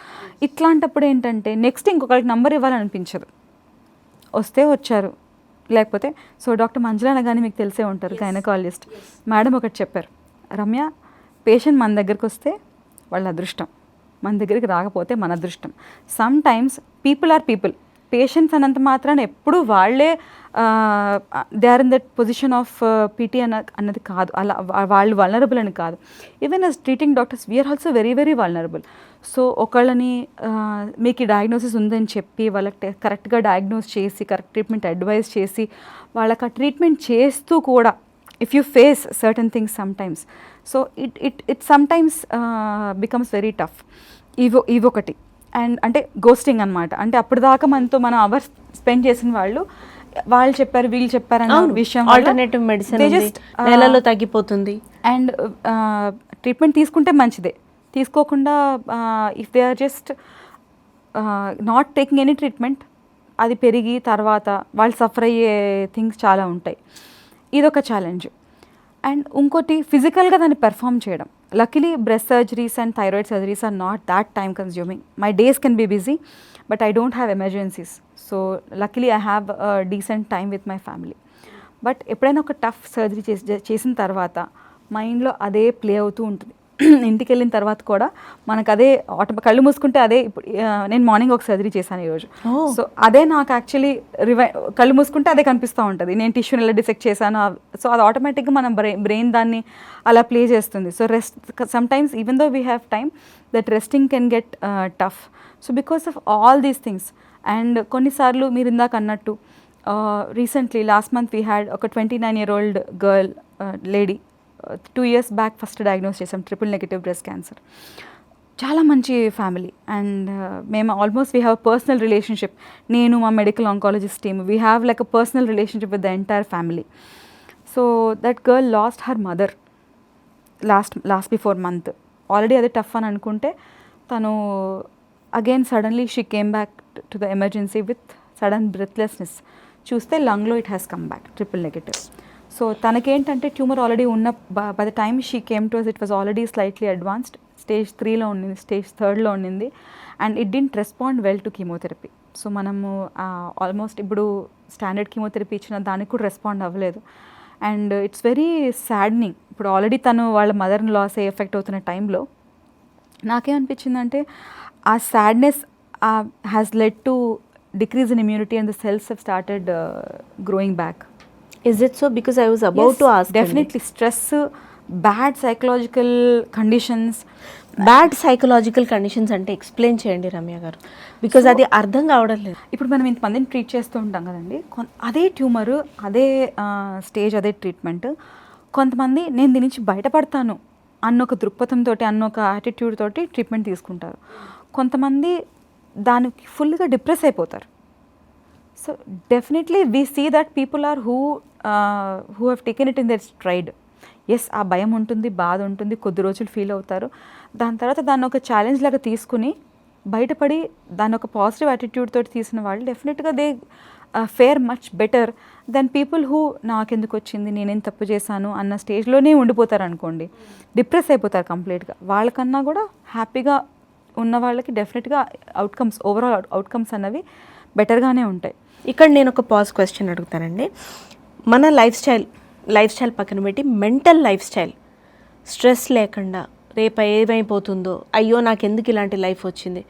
ఇట్లాంటప్పుడు ఏంటంటే నెక్స్ట్ ఇంకొకరికి నెంబర్ ఇవ్వాలనిపించదు. వస్తే వచ్చారు, లేకపోతే సో డాక్టర్ మంజుల అనగానే మీకు తెలిసే ఉంటారు, గైనకాలజిస్ట్ మేడం ఒకటి చెప్పారు, రమ్య పేషెంట్ మన దగ్గరికి వస్తే వాళ్ళ అదృష్టం, మన దగ్గరికి రాకపోతే మన అదృష్టం. Sometimes people are people, patients అన్నంత మాత్రాన ఎప్పుడు వాళ్ళే they are in that position of pity అన్నది కాదు, అలా వాళ్ళు వల్నరబుల్ అని కాదు. Even us treating doctors we're also very very vulnerable. So ఒకళ్ళని మీకు ఈ డయాగ్నోసిస్ ఉందని చెప్పి వాళ్ళకి కరెక్ట్గా డయాగ్నోస్ చేసి కరెక్ట్ ట్రీట్మెంట్ అడ్వైస్ చేసి వాళ్ళకి ఆ ట్రీట్మెంట్ చేస్తూ కూడా if you face certain things sometimes, so it sometimes becomes very tough. ఇవొకటి. అండ్ అంటే గోస్టింగ్ అనమాట, అంటే అప్పటిదాకా మనతో మనం అవర్స్ స్పెండ్ చేసిన వాళ్ళు చెప్పారు వీళ్ళు చెప్పారన్న విషయం, ఆల్టర్నేటివ్ మెడిసిన్ నెలలో తగ్గిపోతుంది. అండ్ ట్రీట్మెంట్ తీసుకుంటే మంచిదే, తీసుకోకుండా if they are just not taking any treatment, అది పెరిగి తర్వాత వాళ్ళు సఫర్ అయ్యే థింగ్స్ చాలా ఉంటాయి. ఇదొక ఛాలెంజ్. అండ్ ఇంకోటి ఫిజికల్గా దాన్ని పెర్ఫామ్ చేయడం. Luckily breast surgeries and thyroid surgeries are not that time consuming. My days can be busy but I don't have emergencies. So luckily I have decent time with my family. But ఎప్పుడైనా ఒక tough surgery చేసిన తర్వాత మైండ్లో అదే play అవుతూ ఉంటుంది. ఇంటికి వెళ్ళిన తర్వాత కూడా మనకు అదే కళ్ళు మూసుకుంటే అదే. ఇప్పుడు నేను మార్నింగ్ ఒక సర్జరీ చేశాను ఈరోజు, సో అదే నాకు యాక్చువల్లీ కళ్ళు మూసుకుంటే అదే కనిపిస్తూ ఉంటుంది, నేను టిష్యూని ఎలా డిసెక్ట్ చేశాను. సో అది ఆటోమేటిక్గా మన బ్రెయిన్ దాన్ని అలా ప్లే చేస్తుంది. So rest sometimes even though we have time that resting can get tough. So because of all these things. And కొన్నిసార్లు మీరు ఇందాక అన్నట్టు recently last month we had ఒక 29-year-old girl lady, 2 years back first diagnose చేసాం, triple-negative breast cancer. చాలా మంచి family. And మేము almost we have personal relationship, నేను మా medical oncologist team, we have like a personal relationship with the entire family. So that girl lost her mother last before month. Already అది tough అని అనుకుంటే తను again suddenly she came back to the emergency with sudden breathlessness. చూస్తే లంగ్లో it has come back, triple-negative. So తనకేంటంటే tumour already ఉన్న by the time she came to us it was already slightly advanced, stage 3లో ఉండింది, stage 3లో ఉండింది. And it didn't respond well to chemotherapy. So మనము almost ఇప్పుడు standard chemotherapy ఇచ్చిన దానికి కూడా respond అవ్వలేదు. And it's very saddening. ఇప్పుడు ఆల్రెడీ తను వాళ్ళ మదర్ని లాస్ అయ్యే ఎఫెక్ట్ అవుతున్న టైంలో నాకేమనిపించిందంటే ఆ sadness has led to decrease in immunity and the cells have started growing back. Is it so? Because I was about to ask. Definitely stress, bad psychological conditions. Bad psychological conditions అంటే explain చేయండి రమ్య గారు, because అది అర్థం కావడం లేదు. ఇప్పుడు మనం ఇంతమందిని ట్రీట్ చేస్తూ ఉంటాం కదండి, అదే ట్యూమరు, అదే స్టేజ్, అదే ట్రీట్మెంట్. కొంతమంది నేను దీని నుంచి బయటపడతాను అన్న ఒక దృక్పథంతో, అన్న ఒక యాటిట్యూడ్ తోటి ట్రీట్మెంట్ తీసుకుంటారు. కొంతమంది దానికి ఫుల్గా డిప్రెస్ అయిపోతారు. So definitely we see that people are who have taken it in their stride. Yes, ఆ భయం ఉంటుంది, బాధ ఉంటుంది, కొద్ది రోజులు ఫీల్ అవుతారు. దాని తర్వాత దాన్ని ఒక ఛాలెంజ్ లాగా తీసుకుని బయటపడి దాన్ని ఒక పాజిటివ్ యాటిట్యూడ్ తోటి తీసిన వాళ్ళు డెఫినెట్గా they fare much better than people who నాకెందుకు వచ్చింది, నేనేం తప్పు చేశాను అన్న స్టేజ్లోనే ఉండిపోతారు అనుకోండి, డిప్రెస్ అయిపోతారు కంప్లీట్గా. వాళ్ళకన్నా కూడా హ్యాపీగా ఉన్న వాళ్ళకి డెఫినెట్గా అవుట్కమ్స్, ఓవరాల్ అవుట్కమ్స్ అన్నవి బెటర్గానే ఉంటాయి. ఇక్కడ నేను ఒక పాజ్ క్వశ్చన్ అడుగుతానండి. మన లైఫ్ స్టైల్ పక్కన పెట్టి మెంటల్ లైఫ్ స్టైల్, స్ట్రెస్ లేకుండా రేపు ఏమైపోతుందో, అయ్యో నాకు ఎందుకు ఇలాంటి లైఫ్ వచ్చింది,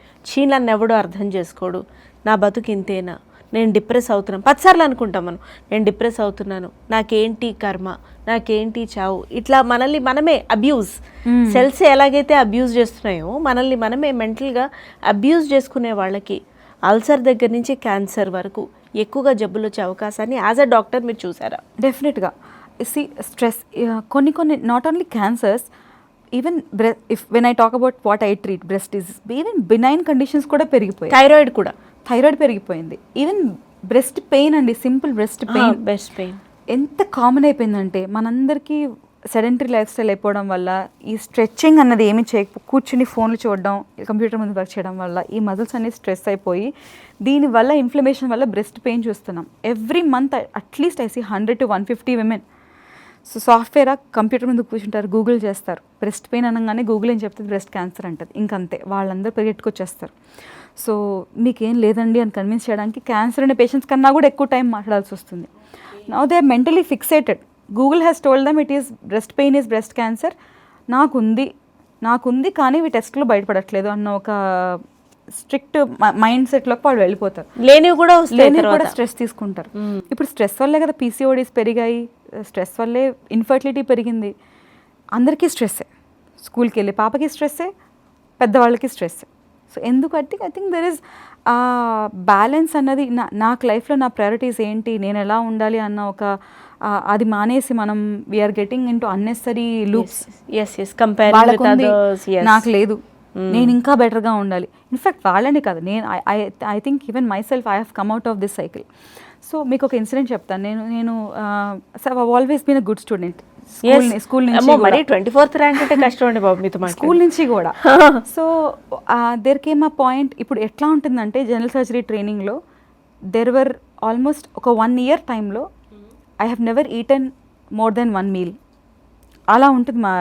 నన్ను ఎవడో అర్థం చేసుకోడు, నా బతుకు ఇంతేనా, నేను డిప్రెస్ అవుతున్నాను. 10 సార్లు అనుకుంటాం మనం, నేను డిప్రెస్ అవుతున్నాను, నాకేంటి కర్మ, నాకేంటి చావు. ఇట్లా మనల్ని మనమే అబ్యూజ్, సెల్స్ ఎలాగైతే అబ్యూజ్ చేస్తున్నాయో మనల్ని మనమే మెంటల్గా అబ్యూజ్ చేసుకునే వాళ్ళకి అల్సర్ దగ్గర నుంచి క్యాన్సర్ వరకు ఎక్కువగా జబ్బులు వచ్చే అవకాశాన్ని యాజ్ అ డాక్టర్ మీరు చూసారా? డెఫినెట్గా. సి స్ట్రెస్ కొన్ని not only cancers, even when I talk about what I treat breast disease, even benign conditions కూడా పెరిగిపోయాయి. థైరాయిడ్ పెరిగిపోయింది. ఈవెన్ బ్రెస్ట్ పెయిన్ అండి, simple breast pain. Best pain ఎంత కామన్ అయిపోయిందంటే మనందరికీ సెడెంటరీ లైఫ్ స్టైల్ అయిపోవడం వల్ల ఈ స్ట్రెచ్చింగ్ అన్నది ఏమి కూర్చుని ఫోన్లు చూడడం, కంప్యూటర్ ముందు వర్క్ చేయడం వల్ల ఈ మజిల్స్ అన్ని స్ట్రెస్ అయిపోయి దీనివల్ల ఇన్ఫ్లమేషన్ వల్ల బ్రెస్ట్ పెయిన్ చూస్తున్నాం. Every month at least I see 100 to 150 women. So software computer ముందు కూర్చుంటారు, గూగుల్ చేస్తారు, బ్రెస్ట్ పెయిన్ అనగానే గూగుల్ ఏం చెప్తుంది, బ్రెస్ట్ క్యాన్సర్ అంటుంది, ఇంకంతే వాళ్ళందరూ పరిగెట్టుకొచ్చేస్తారు. సో మీకేం లేదండి అని కన్విన్స్ చేయడానికి క్యాన్సర్ అనే పేషెంట్స్ కన్నా కూడా ఎక్కువ టైం మాట్లాడాల్సి వస్తుంది. Now they are mentally fixated. Google has told them it is breast pain is breast cancer, నాకుంది కానీ ఇవి టెస్ట్లో బయటపడట్లేదు అన్న ఒక స్ట్రిక్ట్ మైండ్ సెట్లోకి వాళ్ళు వెళ్ళిపోతారు. లేనివి కూడా స్ట్రెస్ తీసుకుంటారు. ఇప్పుడు స్ట్రెస్ వల్లే కదా పీసీఓడీస్ పెరిగాయి, స్ట్రెస్ వల్లే ఇన్ఫర్టిలిటీ పెరిగింది. అందరికీ స్ట్రెస్సే, స్కూల్కి వెళ్ళే పాపకి స్ట్రెస్సే, పెద్దవాళ్ళకి స్ట్రెస్సే. సో ఎందుకంటే I think there is balance అన్నది నాకు లైఫ్లో నా ప్రయారిటీస్ ఏంటి, నేను ఎలా ఉండాలి అన్న ఒక అది మానేసి మనం we are getting into unnecessary loops. నాకు లేదు, నేను ఇంకా బెటర్గా ఉండాలి. ఇన్ఫ్యాక్ట్ వాళ్ళని కాదు, నేను I think even myself I have come out of this cycle. So మీకు ఒక ఇన్సిడెంట్ చెప్తాను. నేను always been a good student. School నుంచి 24th ర్యాంక్ అంటే కష్టం అండి బాబు మీతో. స్కూల్ నుంచి కూడా. So there came a point, ఇప్పుడు ఎట్లా ఉంటుందంటే జనరల్ సర్జరీ ట్రైనింగ్లో దెర్ వర్ ఆల్మోస్ట్ ఒక 1 year టైంలో I have never eaten more than 1 meal. అలా ఉంటుంది మా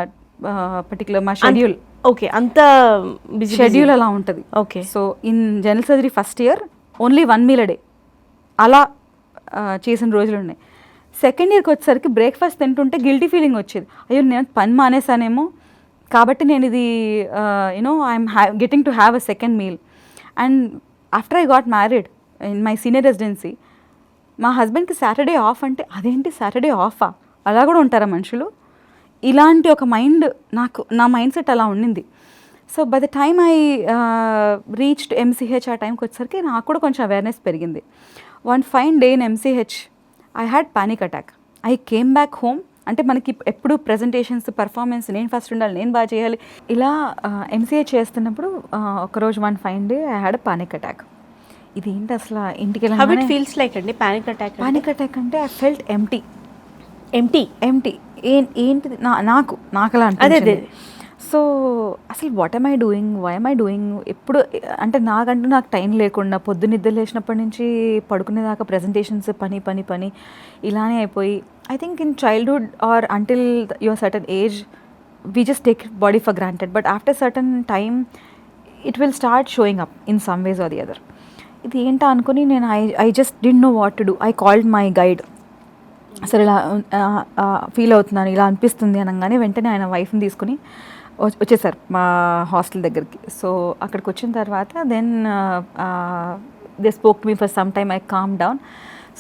పర్టికులర్ మా షెడ్యూల్. ఓకే, అంత షెడ్యూల్ అలా ఉంటుంది. Okay. So in general surgery first year only 1 meal a day అలా చేసిన రోజులు ఉన్నాయి. సెకండ్ ఇయర్కి వచ్చేసరికి బ్రేక్ఫాస్ట్ తింటుంటే గిల్టీ ఫీలింగ్ వచ్చేది, అయ్యో నేను పని మానేసానేమో కాబట్టి నేను ఇది you know I'm getting to have a second meal. And after I got married in my senior residency, మా హస్బెండ్కి సాటర్డే ఆఫ్ అంటే అదేంటి సాటర్డే ఆఫా, అలా కూడా ఉంటారా మనుషులు, ఇలాంటి ఒక మైండ్ నా మైండ్ సెట్ అలా ఉండింది. So by the time I reached MCH ఆ టైంకి వచ్చేసరికి నాకు కూడా కొంచెం అవేర్నెస్ పెరిగింది. One fine day in MCH I had panic attack. I came back home. అంటే మనకి ఎప్పుడు ప్రజెంటేషన్స్, పర్ఫార్మెన్స్, నేను ఫస్ట్ ఉండాలి, నేను బాగా చేయాలి, ఇలా MCH చేస్తున్నప్పుడు ఒకరోజు one fine day I had panic attack. ఇది ఏంటి అసలు, ఇంటికి వెళ్ళి ఫీల్స్ లైక్ అండి పానిక్ అటాక్ అంటే ఐ ఫెల్ట్ ఎంటీ. ఏంటిది నాకు అలా అనిపించింది. సో అసలు what am I doing, why am I doing, ఎప్పుడు అంటే నాకు టైం లేకుండా పొద్దున్న నిద్ర లేచినప్పటి నుంచి పడుకునేదాకా ప్రజెంటేషన్స్, పని ఇలానే అయిపోయి, I think in childhood or until your certain age we just take body for granted, but after certain time it will start showing up in some ways or the other. ఇది ఏంటా అనుకుని నేను I just did know what to do. I called my guide. అసలు ఇలా feel అవుతున్నాను, ఇలా అనిపిస్తుంది అనగానే వెంటనే ఆయన వైఫ్ని తీసుకుని వచ్చేసారు మా హాస్టల్ దగ్గరికి. సో అక్కడికి వచ్చిన తర్వాత then they spoke me for some time, I calm down.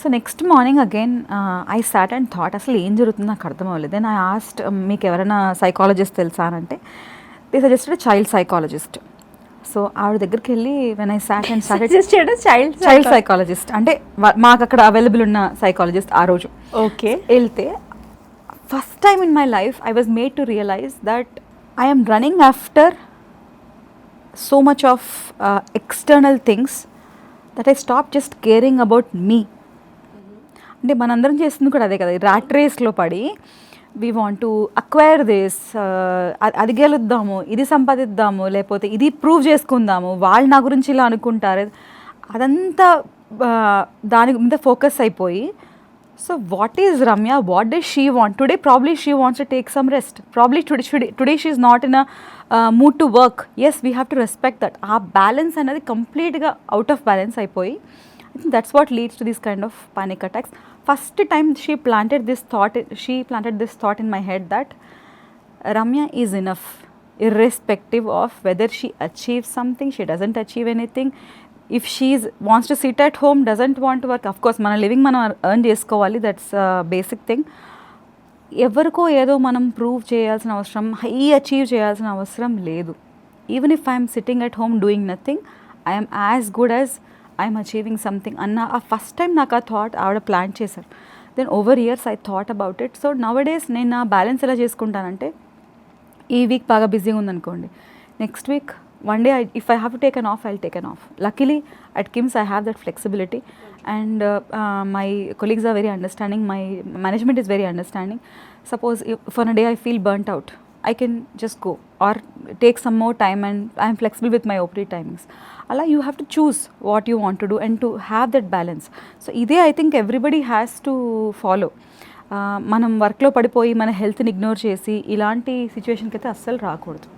So next morning again I sat and thought అసలు ఏం జరుగుతుందో నాకు అర్థం అవ్వలేదు. దెన్ ఐ ఆస్క్డ్ మీకు ఎవరైనా సైకాలజిస్ట్ తెలుసా అని అంటే they suggested child psychologist. So ఆవిడ దగ్గరికి వెళ్ళి when I sat and child psychologist అంటే మాకు అక్కడ అవైలబుల్ ఉన్న సైకాలజిస్ట్ ఆ రోజు. ఓకే. వెళ్తే first time in my life I was made to realise that I am running after so much of external things that I stopped just caring about me. అంటే మనందరం చేస్తుంది కూడా అదే కదా, ర్యాట్ రేస్లో పడి we want to acquire this, అది గెలుద్దాము, ఇది సంపాదిద్దాము, లేకపోతే ఇది ప్రూవ్ చేసుకుందాము, వాళ్ళు నా గురించి ఇలా అనుకుంటారు, అదంతా దాని మీద ఫోకస్ అయిపోయి. So what is Ramya? What does she want? Today probably she wants to take some rest. Probably today she is not in a mood to work. Yes, we have to respect that. Our balance another completely out of balance అయిపోయి. I think that's what leads to this kind of panic attacks. First time she planted this thought in my head that Ramya is enough, irrespective of whether she achieves something, she doesn't achieve anything. If she wants to sit at home, doesn't want to work, of course మన living మనం earn చేసుకోవాలి, that's basic thing. ఎవరికో ఏదో మనం prove చేయాల్సిన అవసరం, achieve చేయాల్సిన అవసరం లేదు. Even if I'm sitting at home doing nothing, I'm as good as I'm achieving something అన్న ఆ ఫస్ట్ టైం నాకు ఆ థాట్ ఆవిడ ప్లాన్ చేశారు. Then over years I thought about it. So nowadays నేను నా బ్యాలెన్స్ ఎలా చేసుకుంటానంటే, ఈ వీక్ బాగా బిజీగా ఉందనుకోండి, next week one day if I have to take an off, I'll take an off. Luckily at KIMS I have that flexibility, and my colleagues are very understanding, my management is very understanding. Suppose if for a day I feel burnt out, I can just go or take some more time, and I'm flexible with my OPD timings. Ala you have to choose what you want to do and to have that balance. So ఇదే I think everybody has to follow. మనం వర్క్లో పడిపోయి మన హెల్త్ని ignore చేసి ఇలాంటి సిచ్యువేషన్కి అయితే అస్సలు రాకూడదు.